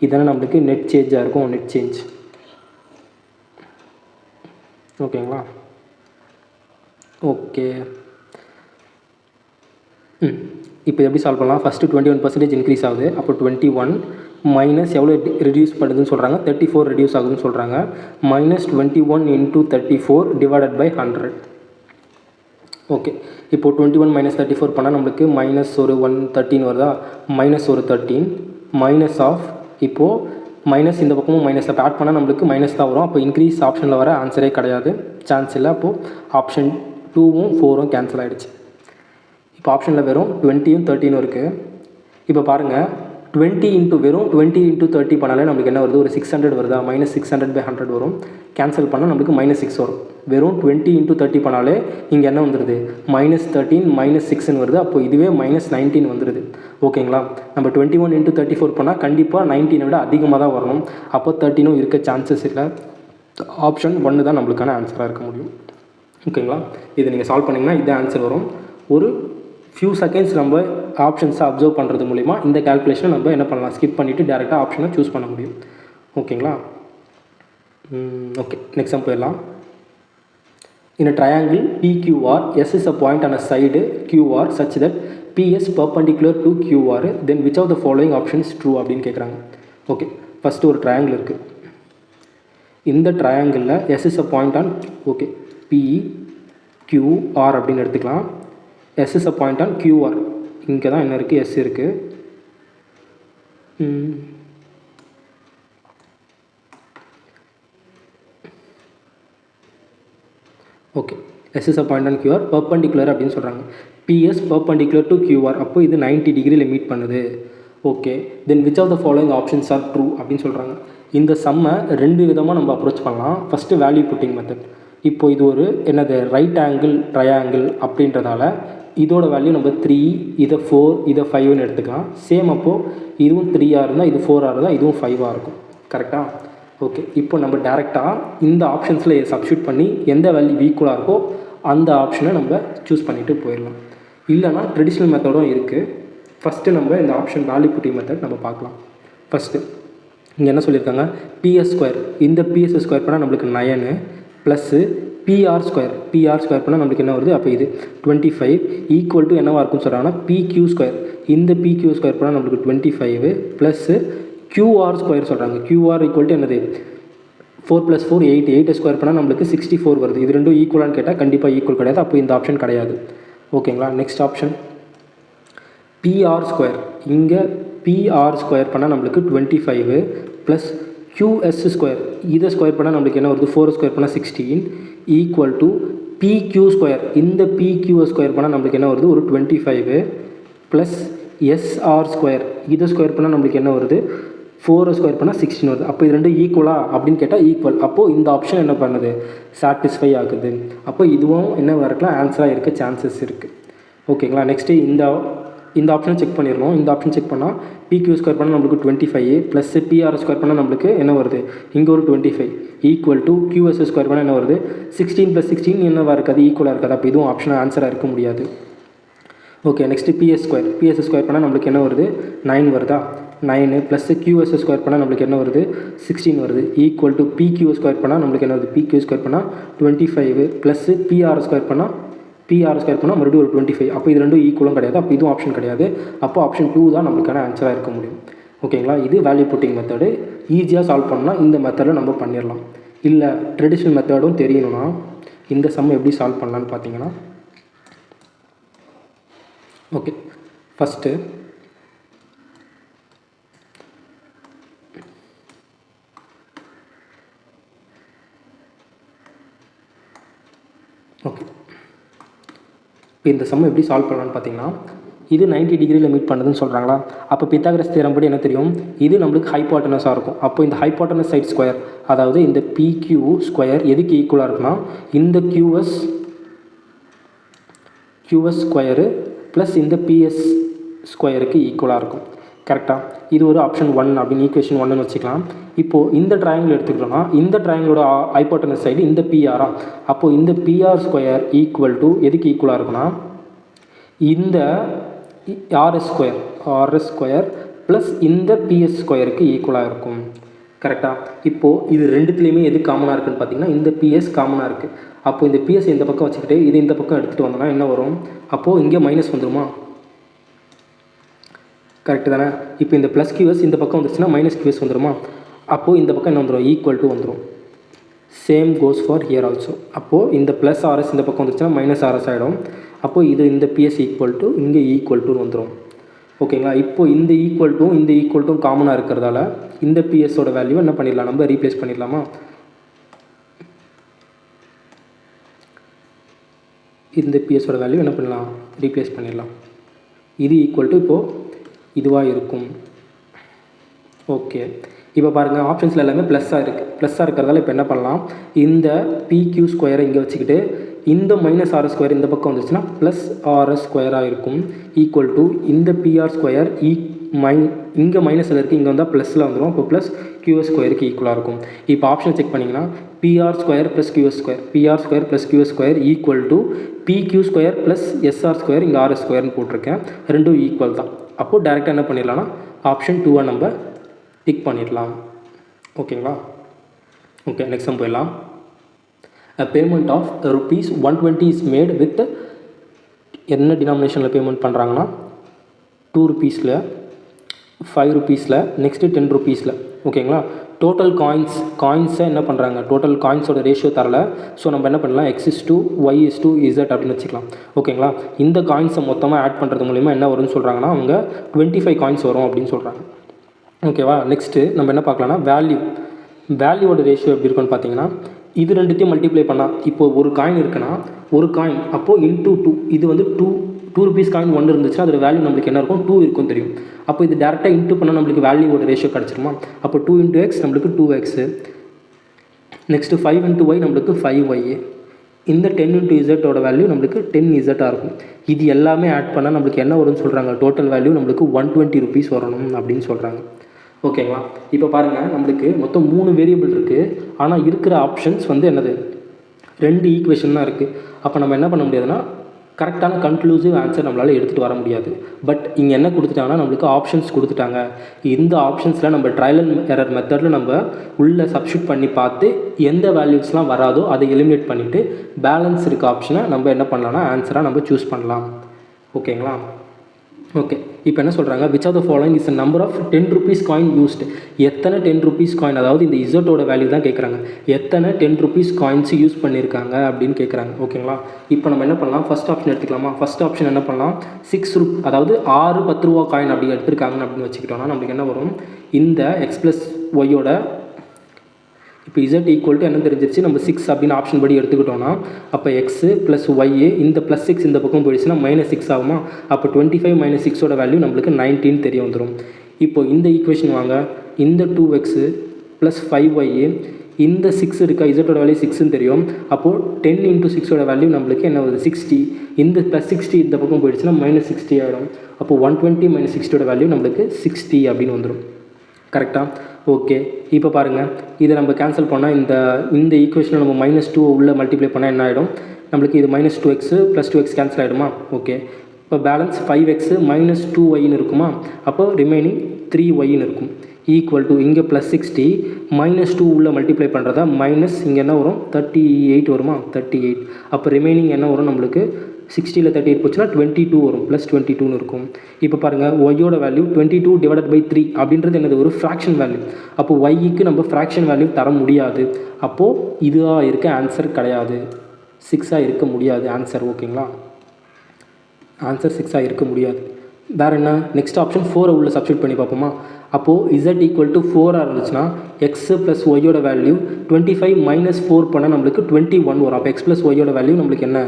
இதனால் நம்மளுக்கு நெட் சேஞ்சாக இருக்கும், நெட் சேஞ்ச். ஓகேங்களா? ஓகே, இப்போ எப்படி சால்வ் பண்ணலாம்? ஃபஸ்ட்டு 21% இன்க்ரீஸ் ஆகுது. அப்போ 21 மைனஸ் எவ்வளோ ரெடியூஸ் பண்ணுதுன்னு சொல்கிறாங்க? 34 ரெடியூஸ் ஆகுதுன்னு சொல்கிறாங்க. -21 × 34 டிவைடட் பை 100. ஓகே, இப்போது 21 - 34 பண்ணால் நம்மளுக்கு -113 வருதா? -13 மைனஸ் ஆஃப், இப்போது மைனஸ் இந்த பக்கமும் மைனஸ், அப்போ ஆட் பண்ணால் நம்மளுக்கு மைனஸ் தான் வரும். அப்போ இன்க்ரீஸ் ஆப்ஷனில் வர ஆன்சரே கிடையாது, சான்ஸ் இல்லை. அப்போது ஆப்ஷன் 2ம் 4ம் கேன்சல் ஆகிடுச்சு. இப்போ ஆப்ஷனில் வெறும் 20யும் 13ம் இருக்குது. இப்போ பாருங்கள், 20 × 30 பண்ணாலே நம்மளுக்கு என்ன வருது? ஒரு 600 வருதா? -600/100 வரும். கேன்சல் பண்ணால் நம்மளுக்கு -6 வரும். வெறும் 20 × 30 பண்ணாலே இங்கே என்ன வந்துடுது? -13 -6ன்னு வருது. அப்போ இதுவே -19 வந்துடுது. ஓகேங்களா? நம்ம 21 × 34 பண்ணால் கண்டிப்பாக 19 விட அதிகமாக தான் வரணும். அப்போ 13ம் இருக்க சான்சஸ் இல்லை. ஆப்ஷன் 1 தான் நம்மளுக்கான ஆன்சராக இருக்க முடியும். ஓகேங்களா? இதை நீங்கள் சால்வ் பண்ணிங்கன்னா இதே ஆன்சர் வரும். ஒரு ஃபியூ செகண்ட்ஸ் நம்ம ஆப்ஷன்ஸை அப்சர்வ் பண்ணுறது மூலிமா இந்த கேல்குலேஷனை நம்ம என்ன பண்ணலாம்? ஸ்கிப் பண்ணிவிட்டு டேரெக்டாக ஆப்ஷனை சூஸ் பண்ண முடியும். ஓகேங்களா? ஓகே, நெக்ஸ்ட் சம் போயிடலாம். In a triangle PQR, S is a point on a side QR such that P is perpendicular to QR, then which of the following option is true அப்படின்னு கேட்குறாங்க. ஓகே, ஃபஸ்ட்டு ஒரு ட்ரையாங்கிள் இருக்குது. இந்த ட்ரையாங்கிளில் S is a point on, okay, PQR அப்படின்னு எடுத்துக்கலாம். S is a point on QR. இங்கே தான் என்ன இருக்குது? S இருக்குது. Okay, S is a point on QR, perpendicular அப்படின்னு சொல்கிறாங்க. PS perpendicular to QR, அப்போ இது 90 டிகிரியில் மீட் பண்ணுது. Okay, then which of the following options are true அப்படின்னு சொல்கிறாங்க. இந்த சம்மை 2 விதமாக நம்ம அப்ரோச் பண்ணலாம். First value putting method. இப்போ இது ஒரு என்னது? ரைட் ஆங்கிள் ட்ரையாங்கிள் அப்படின்றதால இதோட வேல்யூ நம்ம 3, இதை 4, இதை 5ன்னு எடுத்துக்கலாம். சேம் அப்போது இதுவும் 3ஆக இருந்தால் இது 4ஆக இருந்தால் இதுவும் 5ஆக இருக்கும். கரெக்டாக? ஓகே, இப்போ நம்ம டேரெக்டாக இந்த ஆப்ஷன்ஸில் சப்ஸ்டியூட் பண்ணி எந்த வேல்யூ ஈக்குவலாக இருக்கோ அந்த ஆப்ஷனை நம்ம சூஸ் பண்ணிவிட்டு போயிடலாம். இல்லைனா ட்ரெடிஷ்னல் மெத்தடும் இருக்குது. ஃபஸ்ட்டு நம்ம இந்த ஆப்ஷன் வேல்யூ புட்டிங் மெத்தட் நம்ம பார்க்கலாம். ஃபஸ்ட்டு இங்கே என்ன சொல்லியிருக்காங்க? PS². இந்த PS² பண்ணால் நம்மளுக்கு 9 ப்ளஸ்ஸு PR² பண்ணால் நம்மளுக்கு என்ன வருது? அப்போ இது 25 ஈக்குவல் டு என்னவாக இருக்குன்னு சொல்கிறாங்கன்னா PQ². இந்த PQ² பண்ணால் நம்மளுக்கு 25 ப்ளஸ்ஸு QR² சொல்கிறாங்க. QR ஈக்குவல் டு என்னது? 4 + 4 8. 8² பண்ணால் நம்மளுக்கு 64 வருது. இது ரெண்டும் ஈக்குவலான்னு கேட்டால் கண்டிப்பாக ஈக்குவல் கிடையாது. அப்போ இந்த ஆப்ஷன் கிடையாது. ஓகேங்களா? Next option PR². இங்கே PR² பண்ணால் நம்மளுக்கு 25 ப்ளஸ் QS². இதை ஸ்கொயர் பண்ணால் நம்மளுக்கு என்ன வருது? 4² பண்ணால் 16 ஈக்குவல் டு PQ². இந்த PQ² பண்ணால் நம்மளுக்கு என்ன வருது? ஒரு 25 ப்ளஸ் SR². இதை ஸ்கொயர் பண்ணால் நம்மளுக்கு என்ன வருது? 4² பண்ணால் 16 வருது. அப்போ இது ரெண்டும் ஈக்குவலா அப்படின்னு கேட்டால் ஈக்குவல். அப்போது இந்த ஆப்ஷன் என்ன பண்ணுது? சாட்டிஸ்ஃபை ஆகுது. அப்போ இதுவும் என்ன இருக்கலாம்? ஆன்சராக இருக்க சான்சஸ் இருக்குது. ஓகேங்களா? நெக்ஸ்ட்டு இந்த ஆப்ஷனை செக் பண்ணிடணும். இந்த ஆப்ஷன் செக் பண்ணால் PQ² பண்ணால் நம்மளுக்கு 25 ப்ளஸ் PR² பண்ணால் நம்மளுக்கு என்ன வருது? இங்கே ஒரு 25 ஈக்குவல் டு QS² பண்ணால் என்ன வருது? 16 + 16 என்னவாக இருக்காது? ஈக்குவலாக இருக்காது. அப்போ இதுவும் ஆப்ஷனாக ஆன்சராக இருக்க முடியாது. ஓகே, நெக்ஸ்ட்டு PS² பண்ணால் நம்மளுக்கு என்ன வருது? 9 வருதா? 9 ப்ளஸ் QS² பண்ணால் நம்மளுக்கு என்ன வருது? 16 வருது ஈக்குவல் டு PQ² பண்ணால் நம்மளுக்கு என்ன வருது? PQ² பண்ணால் 25 ப்ளஸ் PR² பண்ணால் மறுபடியும் ஒரு 25. அப்போ இது ரெண்டும் ஈக்குவலும் கிடையாது. அப்போ இதுவும் ஆப்ஷன் கிடையாது. அப்போ ஆப்ஷன் 2 தான் நம்மளுக்கான ஆன்சராக இருக்க முடியும். ஓகேங்களா? இது வேல்யூ புட்டிங் மெத்தடு. ஈஸியாக சால்வ் பண்ணால் இந்த மெத்தடில் நம்ம பண்ணிடலாம். இல்லை ட்ரெடிஷ்னல் மெத்தடும் தெரியணும்னா இந்த சம் எப்படி சால்வ் பண்ணலான்னு பார்த்தீங்கன்னா, ஓகே, ஃபஸ்ட்டு ஓகே, இப்போ இந்த சம் எப்படி சால்வ் பண்ணலான்னு பார்த்தீங்கன்னா, இது 90 டிகிரியில் மீட் பண்ணுதுன்னு சொல்கிறாங்களா? அப்போ பித்தாகரஸ் தியரம் படி என்ன தெரியும்? இது நம்மளுக்கு ஹைபாட்டனஸாக இருக்கும். அப்போ இந்த ஹைபாட்டனஸ் சைட் ஸ்கொயர், அதாவது இந்த PQ² எதுக்கு ஈக்குவலாக இருக்குன்னா இந்த QS² ப்ளஸ் இந்த PS² ஈக்குவலாக இருக்கும். கரெக்டாக? இது ஒரு ஆப்ஷன் 1 அப்படின்னு ஈக்குவேஷன் 1ன்னு வச்சுக்கலாம். இப்போது இந்த ட்ரையாங்கிள் எடுத்துக்கிட்டோம்னா இந்த ட்ரையாங்கிளோட ஹைபாட்டனஸ் சைடு இந்த PR. அப்போது இந்த PR² ஈக்குவல் டு எதுக்கு ஈக்குவலாக இருக்குன்னா இந்த RS² ப்ளஸ் இந்த PS² ஈக்குவலாக இருக்கும். கரெக்டாக? இப்போது இது ரெண்டுத்துலேயுமே எது காமனாக இருக்குதுன்னு பார்த்தீங்கன்னா இந்த PS காமனாக இருக்குது. அப்போது இந்த PS இந்த பக்கம் வச்சுக்கிட்டு இது இந்த பக்கம் எடுத்துகிட்டு வந்தோம்னா என்ன வரும்? அப்போது இங்கே மைனஸ் வந்துடுமா? கரெக்டு தானே? இப்போ இந்த ப்ளஸ் கியூஎஸ் இந்த பக்கம் வந்துச்சுன்னா மைனஸ் கியூஎஸ் வந்துடுமா? அப்போது இந்த பக்கம் என்ன வந்துடும்? ஈக்குவல் டு வந்துடும். Same goes for here also. அப்போது இந்த ப்ளஸ் ஆர்எஸ் இந்த பக்கம் வந்துச்சுன்னா மைனஸ் ஆர்எஸ் ஆகிடும். அப்போது இது இந்த பிஎஸ் ஈக்குவல் டு இங்கே ஈக்குவல் டு வந்துடும். ஓகேங்களா? இப்போது இந்த ஈக்குவல் டு காமனாக இருக்கிறதால இந்த பிஎஸோட வேல்யூ என்ன பண்ணிடலாம்? நம்ம ரீப்ளேஸ் பண்ணிடலாமா? இந்த பிஎஸோட வேல்யூ என்ன பண்ணலாம்? ரீப்ளேஸ் பண்ணிடலாம். இது ஈக்குவல் டு இப்போது இதுவாக இருக்கும். ஓகே, இப்போ பாருங்கள் ஆப்ஷன்ஸில் எல்லாமே ப்ளஸ்ஸாக இருக்குது. ப்ளஸ்ஸாக இருக்கிறதால இப்போ என்ன பண்ணலாம்? இந்த பிக்யூ ஸ்கொயரை இங்கே வச்சுக்கிட்டு இந்த மைனஸ் ஆர்எஸ் ஸ்கொயர் இந்த பக்கம் வந்துச்சுன்னா ப்ளஸ் ஆர்எஸ் ஸ்கொயராக இருக்கும். ஈக்குவல் டு இந்த பிஆர் ஸ்கொயர் இங்கே மைனஸில் இருக்குது, இங்கே வந்தால் ப்ளஸில் வந்துடும். இப்போ ப்ளஸ் கியூஎஸ் ஸ்கொயருக்கு ஈக்குவலாக இருக்கும். இப்போ ஆப்ஷன் செக் பண்ணிங்கன்னா PR square plus QS square, PR square plus QS square equal to PQ square plus SR square, இங்கே ஆர்எஸ் ஸ்கொயர்னு போட்டிருக்கேன். ரெண்டும் ஈக்குவல் தான். அப்போது டேரெக்டாக என்ன பண்ணிடலாம்னா ஆப்ஷன் 2 நம்ம டிக் பண்ணிடலாம். ஓகேங்களா? ஓகே, நெக்ஸ்ட் சம் போயிடலாம். A payment of rupees 120 is made with என்ன டினாமினேஷனில் பேமெண்ட் பண்ணுறாங்கன்னா 2 rupeesல, 5 rupeesல, நெக்ஸ்ட்டு 10 rupeesல. ஓகேங்களா? டோட்டல் காயின்ஸை என்ன பண்ணுறாங்க? டோட்டல் காயின்ஸோட ரேஷியோ தரல. ஸோ நம்ம என்ன பண்ணலாம்? x/2 y/2 z அப்படின்னு வச்சுக்கலாம். ஓகேங்களா? இந்த காயின்ஸை மொத்தமாக ஆட் பண்ணுறது மூலிமா என்ன வரும்னு சொல்கிறாங்கன்னா அவங்க 25 காயின்ஸ் வரும் அப்படின்னு சொல்கிறாங்க. ஓகேவா? நெக்ஸ்ட்டு நம்ம என்ன பார்க்கலாம்னா வேல்யூவோட ரேஷியோ எப்படி இருக்குன்னு பார்த்தீங்கன்னா இது ரெண்டுத்தையும் மல்டிப்ளை பண்ணால் இப்போது ஒரு காயின் இருக்குன்னா ஒரு காயின் அப்போது இன்டூ 2, இது வந்து 2 ருபீஸ் காயின் 1 இருந்துச்சுன்னா அதோட வேல்யூ நம்மளுக்கு என்ன இருக்கும்? 2 இருக்கும் தெரியும். அப்போ இது டேரெக்டாக இன்டூ பண்ணால் நம்மளுக்கு வேல்யூவோட ரேஷியோ கிடச்சிருமா? அப்போ 2 × x நம்மளுக்கு 2x, நெக்ஸ்ட்டு 5 × y நம்மளுக்கு 5y, இந்த 10 × z வேல்யூ நம்மளுக்கு 10z இருக்கும். இது எல்லாமே ஆட் பண்ணால் நம்மளுக்கு என்ன வரும்னு சொல்கிறாங்க? டோட்டல் வேல்யூ நம்மளுக்கு 120 ருபீஸ் வரணும் அப்படின்னு சொல்கிறாங்க. ஓகேங்களா? இப்போ பாருங்கள் நம்மளுக்கு மொத்தம் 3 வேரியபிள் இருக்குது. ஆனால் இருக்கிற ஆப்ஷன்ஸ் வந்து என்னது? 2 ஈக்குவேஷன் தான் இருக்குது. அப்போ நம்ம என்ன பண்ண முடியாதுன்னா கரெக்டான கன்க்ளூசிவ் ஆன்சர் நம்மளால் எடுத்துகிட்டு வர முடியாது. பட் இங்கே என்ன கொடுத்துட்டாங்கன்னா நம்மளுக்கு ஆப்ஷன்ஸ் கொடுத்துட்டாங்க. இந்த ஆப்ஷன்ஸில் நம்ம ட்ரையல் அண்ட் எரர் மெத்தடில் நம்ம உள்ளே சப்ஸ்டியூட் பண்ணி பார்த்து எந்த வேல்யூஸ்லாம் வராதோ அதை எலிமினேட் பண்ணிவிட்டு பேலன்ஸ் இருக்க ஆப்ஷனை நம்ம என்ன பண்ணலாம்னா ஆன்சராக நம்ம சூஸ் பண்ணலாம். ஓகேங்களா? ஓகே, இப்போ என்ன சொல்கிறாங்க? Which of the following is number of 10 rupees coin used. எத்தனை 10 ருபீஸ் காயின், அதாவது இந்த இசட்டோட வேல்யூ தான் கேட்குறாங்க. எத்தனை 10 ருபீஸ் காயின்ஸ் யூஸ் பண்ணியிருக்காங்க அப்படின்னு கேட்குறாங்க. ஓகேங்களா? இப்போ நம்ம என்ன பண்ணலாம்? ஃபஸ்ட் ஆப்ஷன் எடுத்துக்கலாமா? ஃபஸ்ட் ஆப்ஷன் என்ன பண்ணலாம்? 6 அதாவது 6 10 ரூபா காயின் அப்படி எடுத்துருக்காங்கன்னு அப்படின்னு வச்சுக்கிட்டோம்னா நம்மளுக்கு என்ன வரும்? இந்த எக்ஸ் ப்ளஸ் ஒய்யோட இப்போ z ஈக்குவல் டு என்ன தெரிஞ்சிருச்சு? நம்ம 6 அப்படின்னு ஆப்ஷன் படி எடுத்துக்கிட்டோம்னா அப்போ எக்ஸு ப்ளஸ் ஒய்யு இந்த ப்ளஸ் 6 இந்த பக்கம் போயிடுச்சுன்னா -6 ஆகுமா? அப்போ 25 - 6ஓட வேல்யூ நம்மளுக்கு 19 தெரிய வந்துடும். இப்போ இந்த ஈக்குவேஷன் வாங்க. இந்த 2x ப்ளஸ் 5y, இந்த 6 இருக்கா, இசட்டோட வேல்யூ 6ன்னு தெரியும். அப்போது 10 × 6ஓட வேல்யூ நம்மளுக்கு என்ன வருது? 60. இந்த ப்ளஸ் 60 இந்த பக்கம் போயிடுச்சுன்னா -60 ஆகிடும். அப்போது 120 - 60ஓட வேல்யூ நம்மளுக்கு 60 அப்படின்னு வந்துடும். கரெக்டாக? ஓகே, இப்போ பாருங்கள் இதை நம்ம கேன்சல் பண்ணால் இந்த ஈக்குவேஷனை நம்ம -2 உள்ளே மல்டிப்ளை பண்ணால் என்ன ஆகிடும்? நம்மளுக்கு இது -2x + 2x கேன்சல் ஆகிடுமா? ஓகே, இப்போ பேலன்ஸ் 5x -2yன்னு இருக்குமா? அப்போ ரிமைனிங் 3yன்னு இருக்கும். ஈக்குவல் டு இங்கே +60 -2 உள்ளே மல்டிப்ளை பண்ணுறதா மைனஸ் இங்கே என்ன வரும்? 38 வருமா? 38. அப்போ ரிமைனிங் என்ன வரும் நம்மளுக்கு? 60ல் 38 போச்சுன்னா 22 வரும். +22ன்னு இருக்கும். இப்போ பாருங்கள் ஒய்யோட வேல்யூ 22 / 3 அப்படின்றது என்னது? ஒரு ஃப்ராக்ஷன் வேல்யூ. அப்போ ஒய்க்கு நம்ம ஃப்ராக்ஷன் வேல்யூ தர முடியாது. அப்போது இதுவாக இருக்க ஆன்சர் கிடையாது. 6ஆக இருக்க முடியாது ஆன்சர். ஓகேங்களா? ஆன்சர் 6ஆக இருக்க முடியாது. வேறு என்ன? நெக்ஸ்ட் ஆப்ஷன் 4 உள்ள சப்ஸ்டியூட் பண்ணி பார்ப்போமா? அப்போது z ஈக்குவல் டு 4 இருந்துச்சுன்னா x ப்ளஸ் ஒய்யோட வேல்யூ 25 - 4 பண்ணால் நம்மளுக்கு 21 வரும். அப்போ x ப்ளஸ் ஒய்யோட வேல்யூ நம்மளுக்கு என்ன?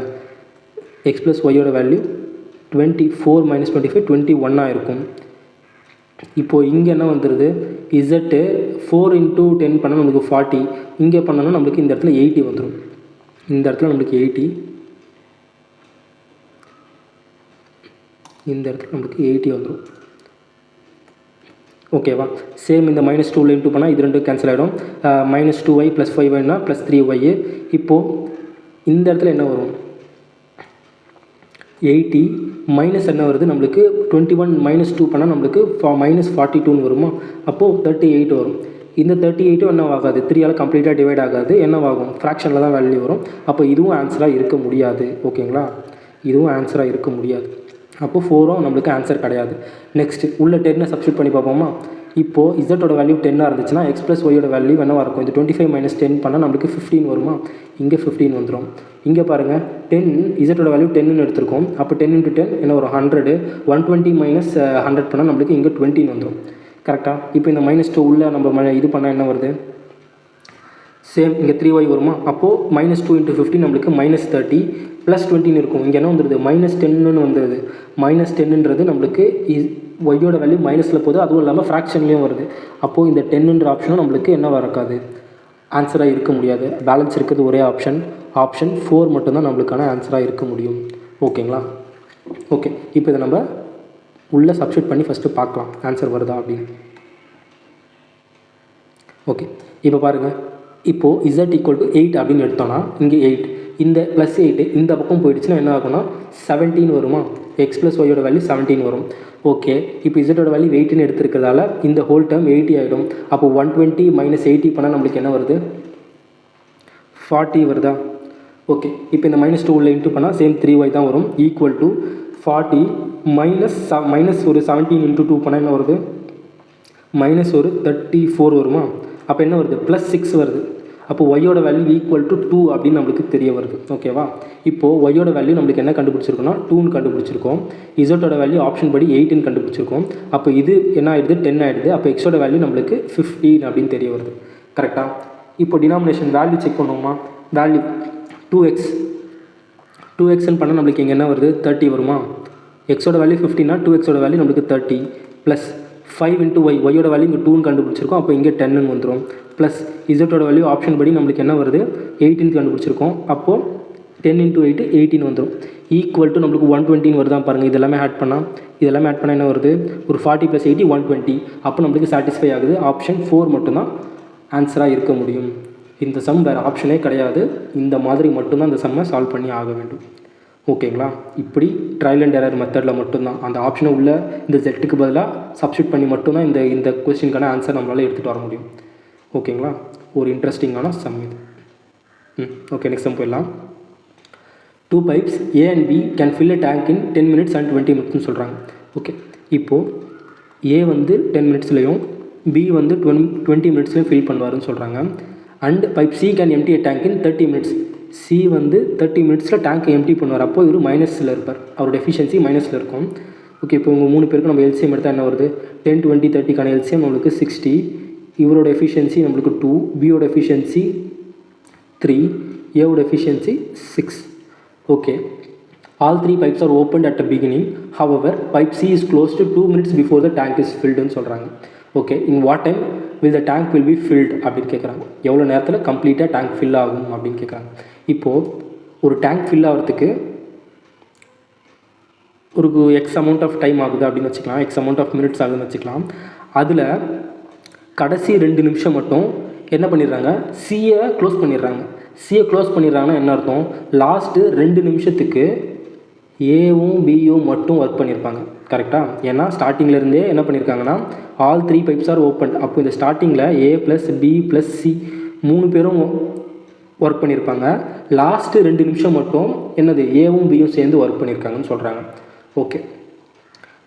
x ப்ளஸ் ஒய்யோட வேல்யூ 24 - 25 21 இருக்கும். இப்போது இங்கே என்ன வந்துடுது? z 4 × 10 பண்ணால் நம்மளுக்கு 40. இங்கே பண்ணோன்னா நம்மளுக்கு இந்த இடத்துல 80 வந்துடும். இந்த இடத்துல நம்மளுக்கு 80, இந்த இடத்துல நம்மளுக்கு 80 வந்துடும். ஓகேவா? சேம் இந்த -2ல் இன்ட்டு பண்ணால் இது ரெண்டும் கேன்சல் ஆகிடும். -2y + 5yனா +3y. இப்போது இந்த இடத்துல என்ன வரும்? 80 மைனஸ் என்ன வருது நம்மளுக்கு? 21 - 2 பண்ணால் நம்மளுக்கு -42ன்னு வருமா? அப்போது 38 வரும். இந்த 38 என்ன ஆகாது? 3ஆல் கம்ப்ளீட்டாக டிவைட் ஆகாது. என்னவாகும்? ஃப்ராக்ஷனில் தான் வேல்யூ வரும். அப்போ இதுவும் ஆன்சராக இருக்க முடியாது. ஓகேங்களா? இதுவும் ஆன்சராக இருக்க முடியாது. அப்போது 4 நம்மளுக்கு ஆன்சர் கிடையாது. நெக்ஸ்ட்டு உள்ள 10 சப்ஸ்டியூட் பண்ணி பார்ப்போமா. இப்போது இசட்டோட வேல்யூ 10 இருந்துச்சுன்னா எக்ஸ் ப்ளஸ் ஒய்யோட வேல்யூ என்னவாக இருக்கும்? இது 25 - 10 பண்ணால் நம்மளுக்கு 15 வருமா? இங்கே 15 வந்துடும். இங்கே பாருங்கள் 10 இசட்டோட வேல்யூ 10ன்னு எடுத்திருக்கோம். அப்போ 10 × 10 என்ன வரும்? 100. 120 - 100 பண்ணால் நம்மளுக்கு இங்கே 20 வந்துடும். கரெக்டாக? இப்போ இந்த -2 உள்ள நம்ம இது பண்ணால் என்ன வருது? சேம் இங்கே 3y வருமா? அப்போது -2 × 15 நம்மளுக்கு -30 + 20 இருக்கும். இங்கே என்ன வந்துடுது? -10ன்னு வந்துடுது. -10ன்றது நம்மளுக்கு ஒய்யோட வேல்யூ மைனஸில் போகுது, அதுவும் இல்லாமல் ஃப்ராக்ஷன்லேயும் வருது. அப்போது இந்த 10ன்ற ஆப்ஷனும் நம்மளுக்கு என்ன இருக்காது? ஆன்சராக இருக்க முடியாது. பேலன்ஸ் இருக்கிறது ஒரே ஆப்ஷன் 4 மட்டும்தான் நம்மளுக்கான ஆன்சராக இருக்க முடியும். ஓகேங்களா? ஓகே, இப்போ இதை நம்ம உள்ளே சப்ஸ்டியூட் பண்ணி ஃபஸ்ட்டு பார்க்கலாம் ஆன்சர் வருதா அப்படின்னு. ஓகே, இப்போ பாருங்கள். இப்போது z = 8 அப்படின்னு எடுத்தோன்னா இங்கே 8, இந்த +8 இந்த பக்கம் போயிடுச்சுன்னா என்ன ஆகும்னா 17 வருமா? எக்ஸ் ப்ளஸ் ஒய்யோட வேல்யூ 17 வரும். ஓகே, இப்போ இசட்டோட வேல்யூ 8ன்னு எடுத்துருக்கிறதால இந்த ஹோல் டேர்ம் 80 ஆகிடும். அப்போ 120 - 80 பண்ணால் நம்மளுக்கு என்ன வருது? 40 வருதா? ஓகே, இப்போ இந்த -2 உள்ள இன்ட்டு பண்ணால் சேம் 3y தான் வரும். ஈக்குவல் டு 40 மைனஸ் ஒரு 17 × 2 பண்ணால் என்ன வருது? ஒரு -34 வருமா? அப்போ என்ன வருது? +6 வருது. அப்போ ஒய்யோட வேல்யூ ஈக்குவல் டு 2 அப்படின்னு நம்மளுக்கு தெரிய வருது. ஓகேவா? இப்போது ஒய்யோட வேல்யூ நம்மளுக்கு என்ன கண்டுபிடிச்சிருக்கோம்னா 2ன்னு கண்டுபிடிச்சிருக்கோம். இசட்டோட வேல்யூ ஆப்ஷன் படி 8ன்னு கண்டுபிடிச்சிருக்கோம். அப்போ இது என்ன ஆகிடுது? 10 ஆகிடுது. அப்போ எக்ஸோட வேல்யூ நம்மளுக்கு 15 அப்படின்னு தெரிய வருது. கரெக்டாக? இப்போ டினாமினேஷன் வேல்யூ செக் பண்ணுவோமா? வேல்யூ 2xன்னு பண்ணால் நம்மளுக்கு இங்கே என்ன வருது? 30 வருமா? எக்ஸோட வேல்யூ 15னா 2xோட வேல்யூ நம்மளுக்கு 30 ப்ளஸ் 5 × y, ஒய்யோட வேல்யூ இங்கே 2ன்னு கண்டுபிடிச்சிருக்கோம். அப்போ இங்கே 10ன்னு வந்துடும். ப்ளஸ் இசட்டோட வேல்யூ ஆப்ஷன் படி நம்மளுக்கு என்ன வருது? 18 கண்டுபிடிச்சிருக்கோம். அப்போது 10 × 8 18 வந்துடும். ஈக்குவல் டு நம்மளுக்கு 120 வருதான் பாருங்கள். இதெல்லாமே ஆட் பண்ணால் என்ன வருது? ஒரு 40 + 80 120. அப்போ நம்மளுக்கு சாட்டிஸ்ஃபை ஆகுது. ஆப்ஷன் 4 மட்டும்தான் ஆன்சராக இருக்க முடியும். இந்த சம் வேறு ஆப்ஷனே கிடையாது. இந்த மாதிரி மட்டும்தான் இந்த சம்மை சால்வ் பண்ணி ஆக வேண்டும். ஓகேங்களா? இப்படி ட்ரையல் அண்ட் எரர் மெத்தடில் மட்டும்தான் அந்த ஆப்ஷனை உள்ள இந்த ஜெட்டுக்கு பதிலாக சப்ஸ்டியூட் பண்ணி மட்டும்தான் இந்த கொஸ்டினுக்கான ஆன்சர் நம்மளால் எடுத்துகிட்டு வர முடியும். ஓகேங்களா? ஒரு இன்ட்ரெஸ்டிங்கான சம் இது. ஓகே, நெக்ஸ்ட் சம் போயிடலாம். 2 pipes A and B can fill a tank in 10 minutes and 20 minutes சொல்கிறாங்க. ஓகே, இப்போது A வந்து 10 மினிட்ஸ்லையும் B வந்து 20 மினிட்ஸ்லையும் ஃபில் பண்ணுவாருன்னு சொல்கிறாங்க. And pipe C can empty a tank in 30 minutes. C வந்து 30 மினிட்ஸில் டேங்க்கை எம்டி பண்ணுவார். அப்போது இவர் மைனஸில் இருப்பார். அவரோட எஃபிஷியன்சி மைனஸில் இருக்கும். ஓகே, இப்போ உங்கள் 3 பேருக்கு நம்ம எல்சிஎம் எடுத்தால் என்ன வருது? 10 20 30க்கான எல்சிஎம் நம்மளுக்கு 60. இவரோட எஃபிஷியன்சி நம்மளுக்கு 2, பியோட எஃபிஷியன்சி 3, ஏவோட efficiency 6. Okay, all 3 pipes are opened at the beginning. However, pipe C is closed 2 minutes before the tank is filled ன்னு சொல்கிறாங்க. Okay, in what time will the tank will be filled அப்படின்னு கேட்குறாங்க. எவ்வளோ நேரத்தில் கம்ப்ளீட்டாக டேங்க் ஃபில் ஆகும் அப்படின்னு கேட்குறாங்க. இப்போது ஒரு டேங்க் ஃபில் ஆகிறதுக்கு ஒரு எக்ஸ் அமௌண்ட் ஆஃப் டைம் ஆகுது அப்படின்னு வச்சுக்கலாம், எக்ஸ் அமௌண்ட் ஆஃப் மினிட்ஸ் ஆகுதுன்னு வச்சுக்கலாம். அதில் கடைசி 2 நிமிஷம் மட்டும் என்ன பண்ணிடுறாங்க? சியை க்ளோஸ் பண்ணிடுறாங்க. சியை க்ளோஸ் பண்ணிடுறாங்கன்னா என்ன அர்த்தம்? லாஸ்ட்டு 2 நிமிஷத்துக்கு ஏவும் பியும் மட்டும் ஒர்க் பண்ணியிருப்பாங்க. கரெக்டாக? ஏன்னா ஸ்டார்டிங்லேருந்தே என்ன பண்ணியிருக்காங்கன்னா all 3 pipes are opened. அப்போ இந்த ஸ்டார்டிங்கில் A + B + C 3 பேரும் ஒர்க் பண்ணியிருப்பாங்க. லாஸ்ட்டு 2 நிமிஷம் மட்டும் என்னது? ஏவும் பியும் சேர்ந்து ஒர்க் பண்ணியிருக்காங்கன்னு சொல்கிறாங்க. ஓகே,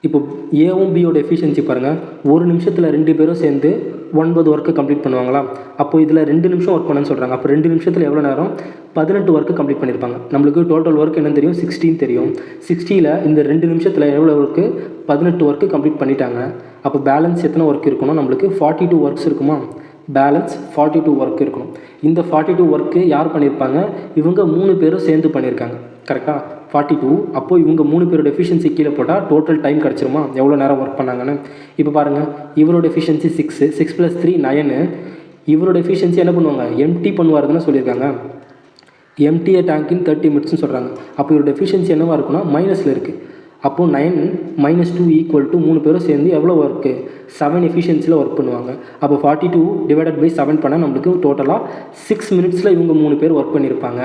இப்போ ஏவும் பியோட எஃபிஷியன்சி பாருங்கள். 1 நிமிஷத்தில் 2 பேரும் சேர்ந்து 9 ஒர்க்கு கம்ப்ளீட் பண்ணுவாங்களா? அப்போது இதில் 2 நிமிஷம் ஒர்க் பண்ணணும்னு சொல்கிறாங்க. அப்போ 2 நிமிஷத்தில் எவ்வளோ நேரம்? 18 ஒர்க்கு கம்ப்ளீட் பண்ணியிருப்பாங்க. நம்மளுக்கு டோட்டல் ஒர்க் என்னன்னு தெரியும்? 16 தெரியும். 60ல் இந்த 2 நிமிஷத்தில் எவ்வளோ ஒர்க்கு? 18 ஒர்க்கு கம்ப்ளீட் பண்ணிட்டாங்க. அப்போ பேலன்ஸ் எத்தனை ஒர்க் இருக்கணும்? நம்மளுக்கு 42 ஒர்க்ஸ் இருக்குமா? பேலன்ஸ் 42 ஒர்க் இருக்கணும். இந்த 42 ஒர்க்கு யார் பண்ணியிருப்பாங்க? இவங்க 3 பேரும் சேர்ந்து பண்ணியிருக்காங்க. கரெக்டாக? 42. அப்போது இவங்க 3 பேரோட எஃபிஷியன்சி கீழே போட்டால் டோட்டல் டைம் கிடச்சிருமா? எவ்வளோ நேரம் ஒர்க் பண்ணாங்கன்னு. இப்போ பாருங்கள், இவரோட எஃபிஷியன்சி 6, 6 + 3 9. இவரோட எஃபிஷியன்சி என்ன பண்ணுவாங்க? எம்டி பண்ணுவாருன்னு சொல்லியிருக்காங்க. எம்டிஏ டேங்க் இன் 30 மினிட்ஸ்னு சொல்கிறாங்க. அப்போ இவரோட எஃபிஷியன்சி என்னவாக இருக்குன்னா மைனஸில் இருக்குது. அப்போது 9 - 2 = 3 பேரும் சேர்ந்து எவ்வளோ ஒர்க்கு? 7 எஃபிஷியன்சியில் ஒர்க் பண்ணுவாங்க. அப்போ 42 ÷ 7 பண்ணால் நம்மளுக்கு டோட்டலாக 6 மினிட்ஸில் இவங்க 3 பேர் ஒர்க் பண்ணியிருப்பாங்க.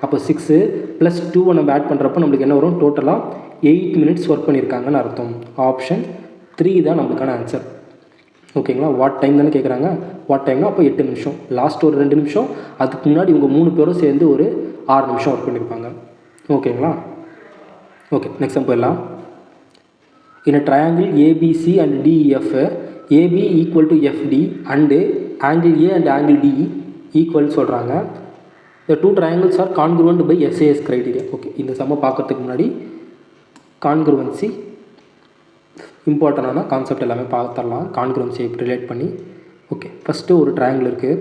அப்போ 6 + 2 நம்ம ஆட் பண்ணுறப்போ நம்மளுக்கு என்ன வரும்? டோட்டலாக 8 மினிட்ஸ் ஒர்க் பண்ணியிருக்காங்கன்னு அர்த்தம். ஆப்ஷன் 3 தான் நம்மளுக்கான ஆன்சர். ஓகேங்களா? வாட் டைம் தானே கேட்குறாங்க. வாட் டைம்னா அப்போ 8 நிமிஷம். லாஸ்ட் ஒரு 2 நிமிஷம், அதுக்கு முன்னாடி இவங்க 3 பேரும் சேர்ந்து ஒரு 6 நிமிஷம் ஒர்க் பண்ணியிருப்பாங்க. ஓகேங்களா? ஓகே, நெக்ஸ்ட் சம் போயிடலாம். in a triangle ABC and DEF, AB equal to FD and angle A and angle D equal சொல்கிறாங்க. The two triangles are congruent by SAS criteria. Okay, இந்த சம்ம பார்க்கறதுக்கு முன்னாடி கான்க்ருவன்சி இம்பார்ட்டண்டான கான்செப்ட் எல்லாமே பார்த்துடலாம். கான்க்ருவன்சி எப்படி ரிலேட் பண்ணி. ஓகே, ஃபஸ்ட்டு ஒரு ட்ரையாங்கிள் இருக்குது.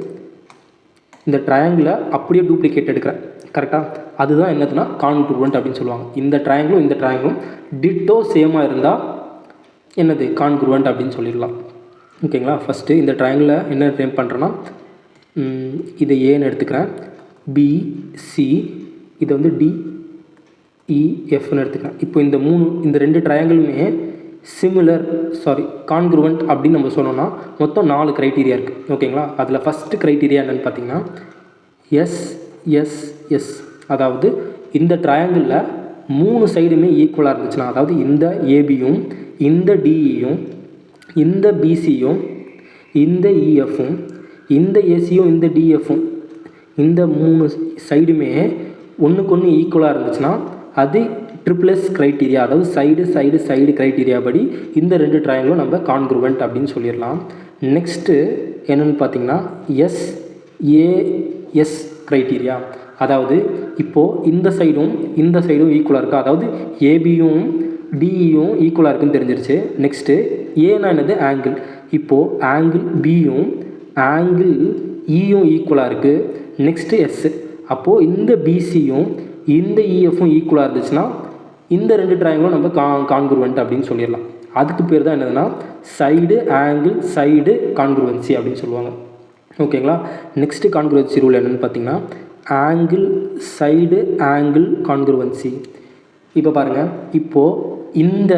இந்த ட்ரையாங்கிளை அப்படியே டூப்ளிகேட் எடுக்கிறேன், கரெக்டாக? அதுதான் என்னதுன்னா கான்க்ருவன்ட் அப்படின்னு சொல்லுவாங்க. இந்த ட்ரையாங்கிளும் இந்த ட்ரையாங்கிளும் டிட்டோ சேமாக இருந்தால் என்னது கான்க்ருவன்ட் அப்படின்னு சொல்லிடலாம். ஓகேங்களா? ஃபஸ்ட்டு இந்த ட்ரையாங்கிளை என்ன நேம் பண்ணுறேன்னா, இதை ஏன்னு எடுத்துக்கிறேன், பிசி, இதை வந்து டிஇஎஃப்னு எடுத்துக்கிறேன். இப்போ இந்த ரெண்டு ட்ரையாங்கிளுமே கான்க்ருவன்ட் அப்படின்னு நம்ம சொன்னோம்னா மொத்தம் 4 க்ரைட்டீரியா இருக்குது. ஓகேங்களா? அதில் ஃபஸ்ட்டு க்ரைட்டீரியா என்னென்னு பார்த்தீங்கன்னா எஸ்எஸ்எஸ். அதாவது இந்த ட்ரையாங்கிளில் 3 சைடுமே ஈக்குவலாக இருந்துச்சுன்னா, அதாவது இந்த ஏபியும் இந்த டிஇயும் இந்த பிசியும் இந்த இஎஃப்பும் இந்த ஏசியும் இந்த டிஎஃப்பும் இந்த 3 சைடுமே ஒன்றுக்கு ஒன்று ஈக்குவலாக இருந்துச்சுன்னா அது ட்ரிப்ளஸ் க்ரைட்டீரியா, அதாவது சைடு க்ரைட்டீரியா படி இந்த 2 ட்ரையாங்கிளும் நம்ம கான்க்ருவன்ட் அப்படின்னு சொல்லிடலாம். நெக்ஸ்ட்டு என்னென்னு பார்த்தீங்கன்னா எஸ்ஏஎஸ் க்ரைட்டீரியா. அதாவது இப்போது இந்த சைடும் ஈக்குவலாக இருக்கா, அதாவது ஏபியும் டிஇயும் ஈக்குவலாக இருக்குன்னு தெரிஞ்சிருச்சு. நெக்ஸ்ட்டு ஏன்னா என்னது ஆங்கிள். இப்போது ஆங்கிள் பியும் ஆங்கிள் இயும் ஈக்குவலாக இருக்குது. Next S. அப்போது இந்த பிசியும் இந்த இஎஃப்பும் ஈக்குவலாக இருந்துச்சுன்னா இந்த 2 ட்ரையாங்கிளும் நம்ம கான்க்ருவன்ட் அப்படின்னு சொல்லிடலாம். அதுக்கு பேர் தான் என்னதுன்னா சைடு ஆங்கிள் சைடு கான்க்ருவன்சி அப்படின்னு சொல்லுவாங்க. ஓகேங்களா? நெக்ஸ்ட்டு கான்க்ருவன்சி ரூல் என்னென்னு பார்த்தீங்கன்னா ஆங்கிள் சைடு ஆங்கிள் கான்க்ருவன்சி. இப்போ பாருங்கள், இப்போது இந்த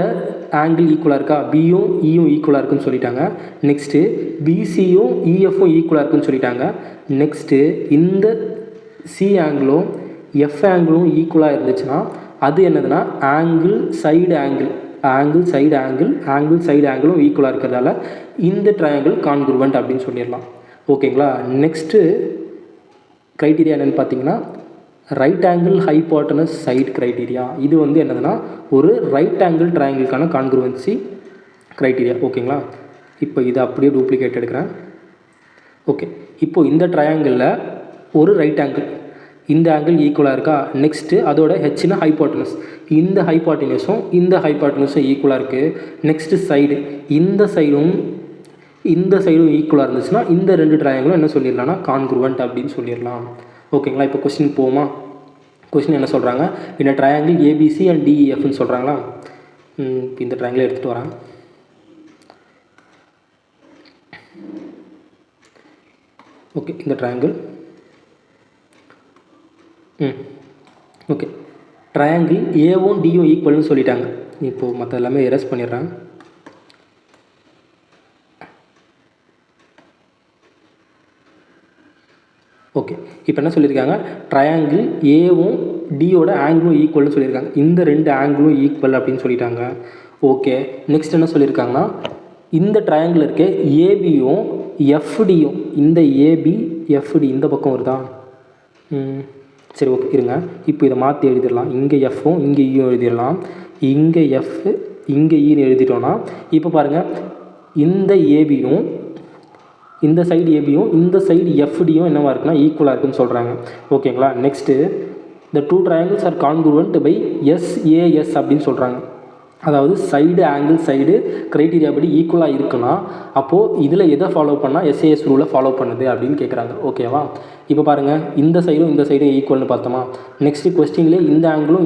ஆங்கிள் ஈக்குவலாக இருக்கா, பியும் இயும் ஈக்குவலாக இருக்குன்னு சொல்லிட்டாங்க. நெக்ஸ்ட்டு பிசியும் இஎஃப்பும் ஈக்குவலாக இருக்குன்னு சொல்லிட்டாங்க. நெக்ஸ்ட்டு இந்த சி ஆங்கிளும் எஃப் ஆங்கிளும் ஈக்குவலாக இருந்துச்சுன்னா அது என்னதுன்னா ஆங்கிள் சைடு ஆங்கிளும் ஈக்குவலாக இருக்கிறதால இந்த ட்ரையாங்கிள் கான்க்ருவன்ட் அப்படின்னு சொல்லிடலாம். ஓகேங்களா? நெக்ஸ்ட்டு க்ரைட்டீரியா என்னென்னு பார்த்தீங்கன்னா right angle hypotenuse side criteria. இது வந்து என்னதுன்னா ஒரு ரைட் ஆங்கிள் ட்ரையாங்கிளுக்கான கான்க்ருவன்சி க்ரைட்டீரியா. ஓகேங்களா? இப்போ இதை அப்படியே டூப்ளிகேட் எடுக்கிறேன். ஓகே, இப்போது இந்த ட்ரையாங்கிளில் ஒரு ரைட் ஆங்கிள், இந்த ஆங்கிள் ஈக்குவலாக இருக்கா. நெக்ஸ்ட்டு அதோட ஹெச்னா ஹைபாட்டனஸ், இந்த ஹைபாட்டனஸும் ஈக்குவலாக இருக்குது. நெக்ஸ்ட்டு சைடு, இந்த சைடும் ஈக்குவலாக இருந்துச்சுன்னா இந்த 2 ட்ரையாங்கிளும் என்ன சொல்லிடலாம்னா கான்க்ருவன்ட் அப்படின்னு சொல்லிடலாம். ஓகேங்களா? இப்போ கொஸ்டின் போவோமா? கொஸ்டின் என்ன சொல்கிறாங்க, இந்த ட்ரையாங்கிள் ஏபிசி அண்ட் டிஇஎஃப்னு சொல்கிறாங்களா. இந்த ட்ரையாங்கிளை எடுத்துகிட்டு வரேன். ஓகே, இந்த ட்ரையாங்கிள் ஓகே, ட்ரையாங்கிள் ஏவும் டியும் ஈக்குவல்னு சொல்லிட்டாங்க. இப்போது மற்ற எல்லாமே எரேஸ் பண்ணிடுறேன். ஓகே, இப்போ என்ன சொல்லியிருக்காங்க, ட்ரையாங்கிள் ஏவும் டியோட ஆங்கிளும் ஈக்குவல்னு சொல்லியிருக்காங்க. இந்த 2 ஆங்கிளும் ஈக்குவல் அப்படின்னு சொல்லிட்டாங்க. ஓகே, நெக்ஸ்ட் என்ன சொல்லியிருக்காங்கன்னா இந்த ட்ரையாங்கிள் இருக்க ஏபியும் எஃப்டியும், இந்த ஏபி எஃப்டி இந்த பக்கம் வருதா. சரி, ஓகே இருங்க. இப்போ இதை மாற்றி எழுதிடலாம். இங்கே எஃப்பும் இங்கே ஈயும் எழுதிடலாம். இங்கே எஃப் இங்கே ஈன்னு எழுதிட்டோன்னா இப்போ பாருங்கள், இந்த ஏபியும் இந்த சைடு ஏபியும் இந்த சைடு எஃப்டியும் என்னவா இருக்குன்னா ஈக்குவலாக இருக்குன்னு சொல்கிறாங்க. ஓகேங்களா? Next the two triangles are congruent by SAS அப்படின்னு சொல்கிறாங்க. அதாவது சைடு ஆங்கிள் சைடு க்ரைட்டீரியா படி ஈக்குவலாக இருக்குன்னா அப்போது இதில் எதை ஃபாலோ பண்ணால் எஸ்ஏஎஸ் ரூலை ஃபாலோ பண்ணுது அப்படின்னு கேட்குறாங்க. ஓகேவா? இப்போ பாருங்கள், இந்த சைடும் ஈக்குவல்னு பார்த்தோமா. நெக்ஸ்ட்டு கொஸ்டின்லேயே இந்த ஆங்கிளும்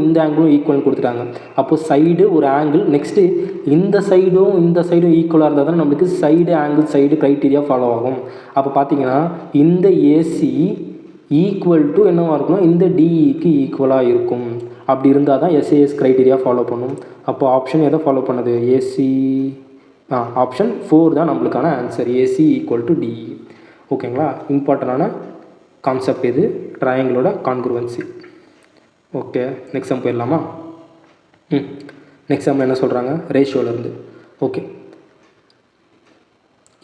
ஈக்குவல்னு கொடுத்துட்டாங்க. அப்போது சைடு ஒரு ஆங்கிள், நெக்ஸ்ட்டு இந்த சைடும் ஈக்குவலாக இருந்தால் தான் நம்மளுக்கு side angle side criteria follow ஆகும். அப்போ பார்த்தீங்கன்னா இந்த ஏசி ஈக்குவல் டு என்னவாக இருக்குன்னா இந்த டிஇக்கு ஈக்குவலாக இருக்கும். அப்படி இருந்தால் தான் எஸ்ஏஎஸ் க்ரைட்டீரியா ஃபாலோ பண்ணும். அப்போது ஆப்ஷன் எதை ஃபாலோ பண்ணுது, ஏசி. ஆப்ஷன் 4 தான் நம்மளுக்கான answer, a c equal to DE. ஓகேங்களா? இம்பார்ட்டண்டான கான்செப்ட் இது, ட்ரையாங்கிளோட கான்க்ருவன்சி. ஓகே, நெக்ஸ்ட் சம் போயிடலாமா? நெக்ஸ்ட் சம் என்ன சொல்கிறாங்க, ரேஷியோலேருந்து. ஓகே,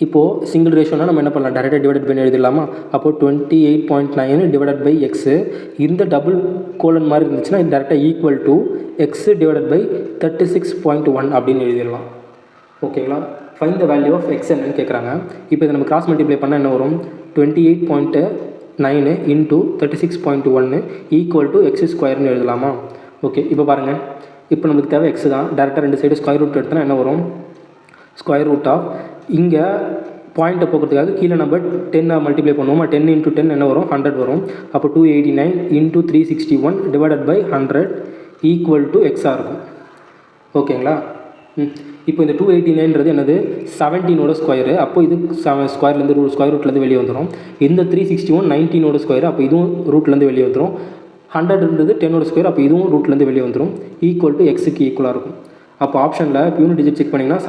இப்போது சிங்கிள் ரேஷியோனா நம்ம என்ன பண்ணலாம், டேரெக்டாக டிவைட் பண்ணி எழுதிடலாமா? அப்போது 28.9 டிவைடட் பை எக்ஸு, இந்த டபுள் கோலன் மாதிரி இருந்துச்சுன்னா இது டேரெக்டாக equal to X divided by 36.1 அப்படின்னு எழுதிடலாம். ஓகேங்களா? Find the value of X என்னன்னு கேட்குறாங்க. இப்போ இதை நம்ம கிராஸ் மல்டிப்ளை பண்ணால் என்ன வரும்? 28.9 இன்ட்டு 36.1 ஈக்குவல் டு எக்ஸ் ஸ்கொயர்னு எழுதலாமா? ஓகே, இப்போ பாருங்கள், இப்போ நம்மளுக்கு தேவை எக்ஸ் தான். டேரெக்டாக ரெண்டு சைடு ஸ்கொயர் ரூட் எடுத்தோன்னா என்ன வரும்? ஸ்கொயர் ரூட் ஆஃப், இங்கே பாயிண்ட்டை போக்குறதுக்காக கீழே நம்ம 10 மல்டிப்ளை பண்ணுவோமா? 10 × 10 என்ன வரும்? 100 வரும். அப்போ 289 into 361 divided by 100 equal to எக்ஸாக இருக்கும். ஓகேங்களா? இப்போ இந்த 289ன்றது என்னது? 17ஓட ஸ்கொயரு. அப்போ இது ஸ்கொயர்லேருந்து ஸ்கொயர் ரூட்லேருந்து வெளியே வந்துடும். இந்த 361 19ஓட ஸ்கொயர், அப்போ இதுவும் ரூட்லேருந்து வெளியே வந்துடும். 100ன்றது 10ஓட ஸ்கொயர், அப்போ இதுவும் ரூட்லேருந்து வெளியே வந்துடும். ஈக்குவல் டு எக்ஸுக்கு ஈக்குவலாக இருக்கும். அப்போ ஆப்ஷனில் யூனிட் டிஜிட் செக் பண்ணிங்கன்னா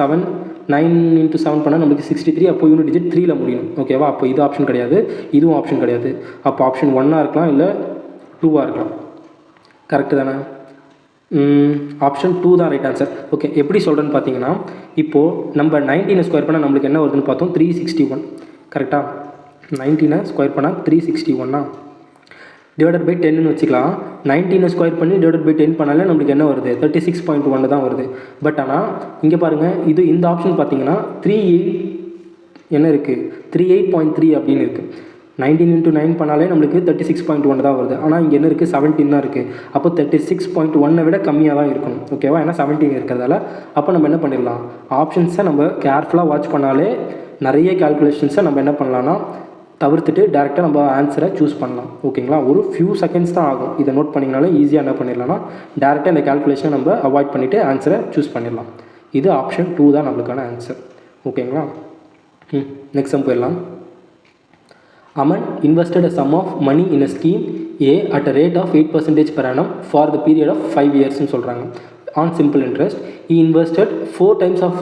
9 × 7 பண்ணால் நம்மளுக்கு 63. அப்போ யூனிட் டிஜிட் 3ல் முடியும். ஓகேவா? அப்போ இது ஆப்ஷன் கிடையாது, இதுவும் ஆப்ஷன் கிடையாது. அப்போ ஆப்ஷன் 1ஆக இருக்கலாம், இல்லை 2ஆக இருக்கலாம். கரெக்டு தானே? ஆப்ஷன் 2 தான் ரைட் ஆன்சர். ஓகே, எப்படி சொல்கிறேன்னு பார்த்தீங்கன்னா, இப்போது நம்ம 19 ஸ்கொயர் பண்ணால் நம்மளுக்கு என்ன வருதுன்னு பார்த்தோம்? 361. கரெக்டாக? 19 ஸ்கொயர் பண்ணால் 361 டிவைடட் பை 10ன்னு வச்சுக்கலாம். 19 ஸ்கொயர் பண்ணி டிவைடட் பை 10 பண்ணாலே நம்மளுக்கு என்ன வருது? 36.1 தான் வருது. பட் ஆனால் இங்கே பாருங்கள், இது இந்த ஆப்ஷன் பார்த்தீங்கன்னா 38 என்ன இருக்குது? 38.3 அப்படின்னு இருக்குது. 19 × 9 பண்ணாலே நம்மளுக்கு 36.1 தான் வருது. ஆனால் இங்கே என்ன இருக்குது? 17 தான் இருக்குது. அப்போ 36.1 விட கம்மியாக தான் இருக்கணும். ஓகேவா? ஏன்னா 17 இருக்கிறதால. அப்போ நம்ம என்ன பண்ணிடலாம்? ஆப்ஷன்ஸை நம்ம கேர்ஃபுல்லாக வாட்ச் பண்ணாலே நிறைய கேல்குலேஷன்ஸை நம்ம என்ன பண்ணலான்னா தவிர்த்துட்டு டேரெக்டாக நம்ம ஆன்சரை சூஸ் பண்ணலாம். ஓகேங்களா? ஒரு ஃபியூ செகண்ட்ஸ் தான் ஆகும். இதை நோட் பண்ணிங்கனாலே ஈஸியாக என்ன பண்ணிடலாம்னா டேரெக்டாக இந்த கேல்குலேஷனை நம்ம அவாய்ட் பண்ணிவிட்டு ஆன்சரை சூஸ் பண்ணிடலாம். இது ஆப்ஷன் 2 தான் நம்மளுக்கான ஆன்சர். ஓகேங்களா? நெக்ஸ்ட் சம் போயிடலாம். Aman invested a sum of money in a scheme A at a rate of 8% per annum for the period of 5 years ன்னு சொல்கிறாங்க. On simple interest, he invested 4 times of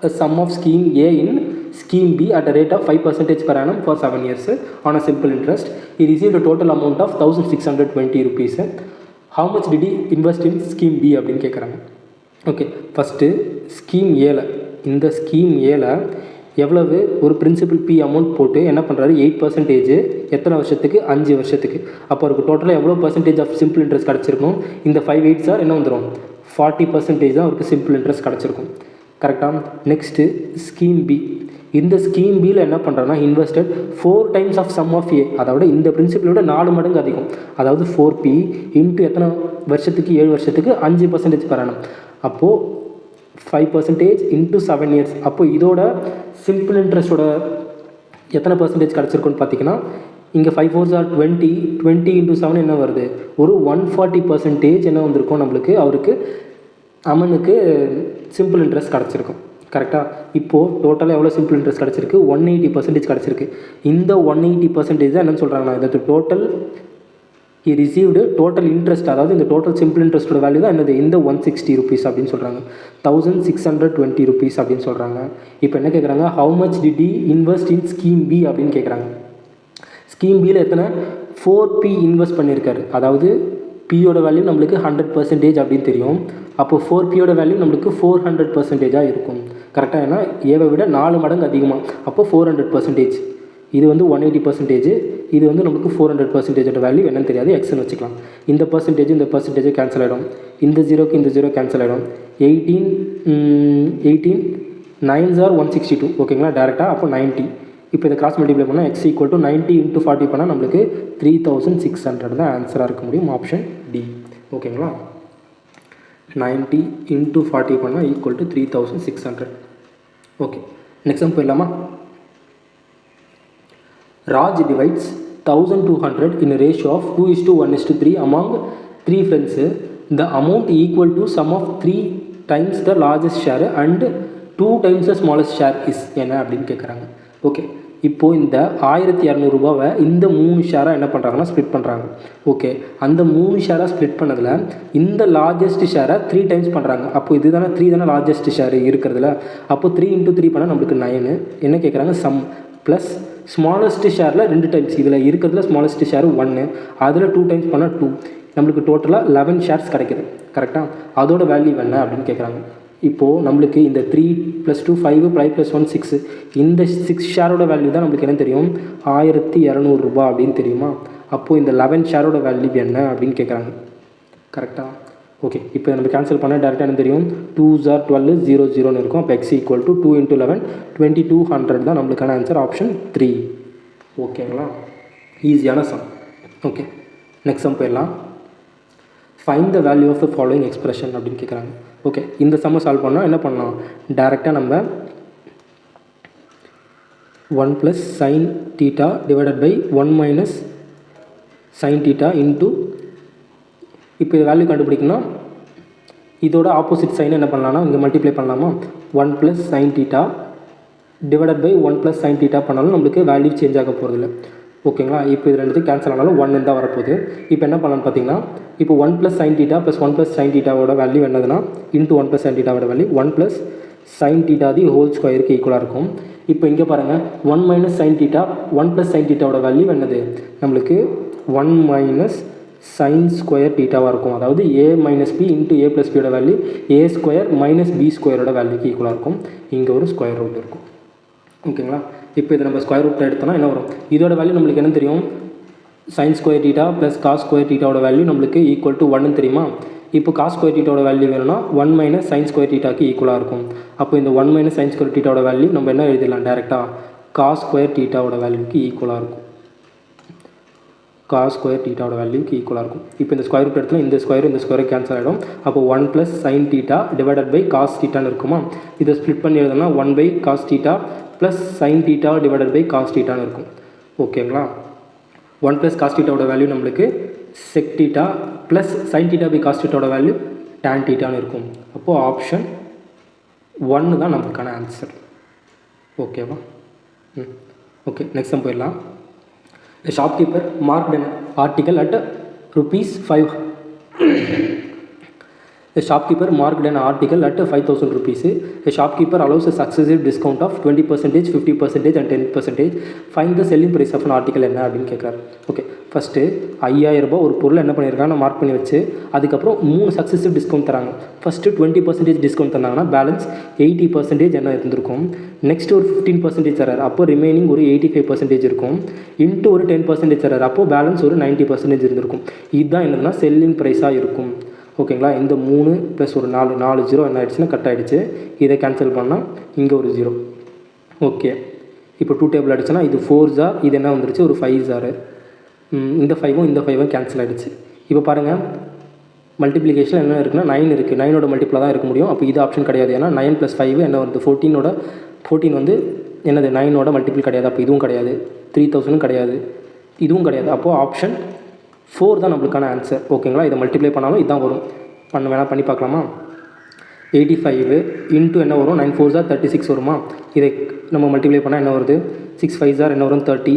a sum of scheme A in scheme B at a rate of 5% per annum for 7 years on a simple interest. He received a total amount of 1620 rupees. How much did he invest in scheme B அப்படின்னு கேட்குறாங்க. ஓகே, ஃபஸ்ட்டு ஸ்கீம் ஏல, இந்த ஸ்கீம் ஏல எவ்வளவு ஒரு பிரின்சிபல் பி அமௌண்ட் போட்டு என்ன பண்ணுறாரு? 8% எத்தனை வருஷத்துக்கு? 5 வருஷத்துக்கு. அப்போ அவருக்கு டோட்டலாக எவ்வளோ பர்சன்டேஜ் ஆஃப் சிம்பிள் இன்ட்ரெஸ்ட் கிடச்சிருக்கும்? இந்த 5 8 சார் என்ன வந்துடும்? 40% தான் அவருக்கு சிம்பிள் இன்ட்ரெஸ்ட் கிடச்சிருக்கும். கரெக்டாக? Next scheme B. இந்த ஸ்கீம் பியில் என்ன பண்ணுறாங்கன்னா invested 4 times of sum of A, அதாவது இந்த பிரின்சிபலோட 4 மடங்கு அதிகம். அதாவது 4P இன்ட்டு எத்தனை வருஷத்துக்கு? 7 வருஷத்துக்கு 5% per annum. அப்போது 5% இன்ட்டு 7 years. அப்போ இதோட சிம்பிள் இன்ட்ரெஸ்ட்டோட எத்தனை பர்சன்டேஜ் கிடச்சிருக்குன்னு பார்த்தீங்கன்னா, இங்கே 5 4s are 20, 20 × 7 என்ன வருது? ஒரு 140% என்ன வந்திருக்கும் நம்மளுக்கு? அவருக்கு அமனுக்கு சிம்பிள் இன்ட்ரெஸ்ட் கிடச்சிருக்கும். கரெக்டாக? இப்போது டோட்டலாக எவ்வளோ சிம்பிள் இன்ட்ரெஸ்ட் கிடச்சிருக்கு? 180% கிடச்சிருக்கு. இந்த 180% தான் என்னென்னு சொல்கிறாங்கன்னா, இது total he received total interest, அதாவது இந்த டோட்டல் சிம்பிள் இன்ட்ரெஸ்ட்டோட வேல்யூ தான் என்னது? இந்த 160 rupees அப்படின்னு சொல்கிறாங்க. 1620 rupees அப்படின்னு சொல்கிறாங்க. இப்போ என்ன கேட்குறாங்க? How much did he invest in scheme B அப்படின்னு கேட்குறாங்க. ஸ்கீம் பியில் எத்தனை? 4P இன்வெஸ்ட் பண்ணியிருக்காரு. அதாவது பியோட வேல்யூ நம்மளுக்கு 100% அப்படின்னு தெரியும். அப்போது 4Pயோட வேல்யூ நம்மளுக்கு 400% இருக்கும். கரெக்டாக? ஏன்னா ஏவை விட 4 மடங்கு அதிகமாக. அப்போ 400%. இது வந்து 180%, இது வந்து நமக்கு 400%ஓட வேல்யூ என்னன்னு தெரியாது, எக்ஸ்ன்னு வச்சுக்கலாம். இந்த பர்சன்டேஜ் கேன்சல் ஆகிடும். இந்த 0க்கு இந்த 0 கேன்சல் ஆகிடும். 18 9s are 162. ஓகேங்களா? டேரெக்டாக அப்போ 90. இப்போ இதை கிராஸ் மல்டிப்ளை பண்ணால் x = 90 × 40 பண்ணால் நம்மளுக்கு 3600 தான் ஆன்சராக இருக்க முடியும். Option D. ஓகேங்களா? 90 × 40 பண்ணால் = 3600. ஓகே, நெக்ஸ்ட் சம் போயிடலாமா? Raj divides 1200 in a ratio of 2:1:3 among 3 friends. The amount equal to sum of 3 times the largest share and 2 times the smallest share is என்ன அப்படின்னு கேட்குறாங்க. ஓகே, இப்போது இந்த 1200 ரூபாவை இந்த 3 ஷேராக என்ன பண்ணுறாங்கன்னா ஸ்ப்ளிட் பண்ணுறாங்க. ஓகே, அந்த 3 ஷேராக ஸ்ப்ளிட் பண்ணதில் இந்த லார்ஜஸ்ட் ஷேரை 3 times பண்ணுறாங்க. அப்போ இது தானே 3 தானே லார்ஜஸ்ட் ஷேர் இருக்கிறதுல. அப்போ 3 × 3 பண்ணால் நம்மளுக்கு 9. என்ன கேட்குறாங்க? சம் ப்ளஸ் ஸ்மாலஸ்ட் ஷேரில் 2 times. இதில் இருக்கிறதுல ஸ்மாலஸ்ட் ஷேர் 1, அதில் 2 times பண்ணால் 2. நம்மளுக்கு டோட்டலாக 11 ஷேர்ஸ் கிடைக்கிது. கரெக்டாக? அதோட வேல்யூ என்ன அப்படின்னு கேட்குறாங்க. இப்போது நம்மளுக்கு இந்த 3 + 2 5 5 + 1 6 இந்த 6 ஷேரோட வேல்யூ தான் நம்மளுக்கு என்ன தெரியும் 1200 ரூபா அப்படின்னு தெரியுமா. அப்போது இந்த 11 ஷேரோட வேல்யூ என்ன அப்படின்னு கேட்குறாங்க. கரெக்டாக? ஓகே, இப்போ நம்ம கேன்சல் பண்ண டேரெக்டாக என்ன தெரியும் 2s are 12 0 0ன்னு இருக்கும். அப்போ x = 2 × 11 2200 தான் நம்மளுக்கான ஆன்சர் ஆப்ஷன் 3. ஓகேங்களா, ஈஸியான சம். ஓகே, நெக்ஸ்ட் சம் போயிடலாம். Find the value of the following expression அப்படின்னு கேட்குறாங்க. ஓகே, இந்த சம்மை சால்வ் பண்ணால் என்ன பண்ணலாம், டேரெக்டாக நம்ம 1 + sin θ / 1 - sin θ இன்ட்டு இப்போ இது வேல்யூ கண்டுபிடிக்கணும். இதோட ஆப்போசிட் சைன் என்ன பண்ணலாம்னா இங்கே மல்டிப்ளை பண்ணலாமா. 1 + sin θ / 1 + sin θ பண்ணாலும் நம்மளுக்கு வேல்யூ சேஞ்ச் ஆக போகிறதில்ல. ஓகேங்களா, இப்போ இது ரெண்டுத்தையும் கேன்சல் ஆனாலும் 1 தான் வரப்போகுது. இப்போ என்ன பண்ணலான்னு பார்த்தீங்கன்னா, இப்போ 1 + sin θ + 1 + sin θவோட வேல்யூ என்னதுன்னா இன்ட்டு 1 + sin θவோட வேல்யூ 1 + sin θ தி ஹோல் ஸ்கொயருக்கு ஈக்குவலாக இருக்கும். இப்போ இங்கே பாருங்கள் 1 - sin θ 1 + sin θவோட வேல்யூ என்னது நம்மளுக்கு 1 - sin ஸ்கொயர் θவாக இருக்கும். அதாவது a - b இன்ட்டு a + bயோட வேல்யூ a² - b² வேல்யூக்கு ஈக்குவலாக இருக்கும். இங்கே ஒரு ஸ்கொயர் ரூட் இருக்கும். ஓகேங்களா, இப்போ இதை நம்ம ஸ்கொயர் ரூட் எடுத்தோம்னா என்ன வரும், இதோட வேல்யூ நம்மளுக்கு என்ன தெரியும் sin ஸ்கொயர் θ + cos ஸ்கொயர் θவோட வேல்யூ நம்மளுக்கு ஈக்குவல் டு 1 தெரியுமா. இப்போ cos ஸ்கொயர் θவோட வேல்யூ வேணும்னா 1 - sin ஸ்கொயர் θக்கு ஈக்குவலாக இருக்கும். அப்போ இந்த 1 - sin ஸ்கொயர் θவோட வேல்யூ நம்ம என்ன எழுதிடலாம் டேரெக்டாக cos ஸ்கொயர் θவோட வேல்யூக்கு ஈக்குவலாக இருக்கும். cos ஸ்கொயர் θவோட வேல்யூக்கு ஈக்குவலாக இருக்கும். இப்போ இந்த ஸ்கொயர் ரூட் எடுத்தோம்னா இந்த ஸ்கொயர் கேன்சல் ஆகிடும். அப்போ 1 + sin θ / cos θன்னு இருக்குமா. இதை ஸ்ப்ளிட் பண்ணி எழுதணும்னா 1 / cos θ + sin θ / cos θன்னு இருக்கும். ஓகேங்களா, 1 + cos θவோட வேல்யூ நம்மளுக்கு sec θ + sin θ / cos θவோட வேல்யூ tan θன்னு இருக்கும். அப்போது ஆப்ஷன் 1 தான் நம்மளுக்கான ஆன்சர். ஓகேவா. ஓகே, நெக்ஸ்ட் சம் போயிடலாம். A shopkeeper marked an article at ₹5. A shopkeeper marked an article at 5,000 rupees. A shopkeeper allows a successive discount of 20%, 50% and 10%. Find the selling price of an article என்ன அப்படின்னு கேட்குறாரு. ஓகே, ஃபஸ்ட்டு 5000 ரூபாய் ஒரு பொருள் என்ன பண்ணியிருக்காங்க மார்க் பண்ணி வச்சு அதுக்கப்புறம் 3 சக்ஸஸிவ் டிஸ்கவுண்ட் தராங்க. ஃபஸ்ட்டு 20% டிஸ்கவுண்ட் தந்தாங்கன்னா பேலன்ஸ் 80% என்ன இருந்திருக்கும். நெக்ஸ்ட் ஒரு 15% தராரு, அப்போ ரிமைனிங் ஒரு 85% இருக்கும். இன்ட்டு ஒரு 10% தராரு, அப்போது பேலன்ஸ் ஒரு 90% இருந்திருக்கும். இதுதான் என்னதுன்னா செல்லிங் ப்ரைஸாக இருக்கும். ஓகேங்களா, இந்த 3 + ஒரு 4 ஜீரோ என்ன ஆகிடுச்சுன்னா கட் ஆகிடுச்சு. இதை கேன்சல் பண்ணால் இங்கே ஒரு 0. ஓகே, இப்போ 2 டேபிள் ஆகிடுச்சுன்னா இது 4s are, இது என்ன வந்துருச்சு ஒரு 5s are. இந்த 5ம் இந்த 5ம் கேன்சல் ஆகிடுச்சு. இப்போ பாருங்கள் மல்டிப்ளிகேஷன் என்ன இருக்குன்னா 9 இருக்குது. 9ஓட மல்டிப்ளாக தான் இருக்க முடியும். அப்போ இது ஆப்ஷன் கிடையாது. ஏன்னா 9 + 5 என்ன வருது 14 வந்து என்னது 9ஓட மல்டிபிள் கிடையாது. அப்போ இதுவும் கிடையாது, 3000 கிடையாது, இதுவும் கிடையாது. அப்போது ஆப்ஷன் 4 தான் நம்மளுக்கான ஆன்சர். ஓகேங்களா, இதை மல்டிப்ளை பண்ணாலும் இதுதான் வரும். பண்ணி பார்க்கலாமா. 85 இன்ட்டு என்ன வரும் 9 4s are 36 வருமா. இதை நம்ம மல்டிப்ளை பண்ணால் என்ன வருது 6 5s are என்ன வரும் 30,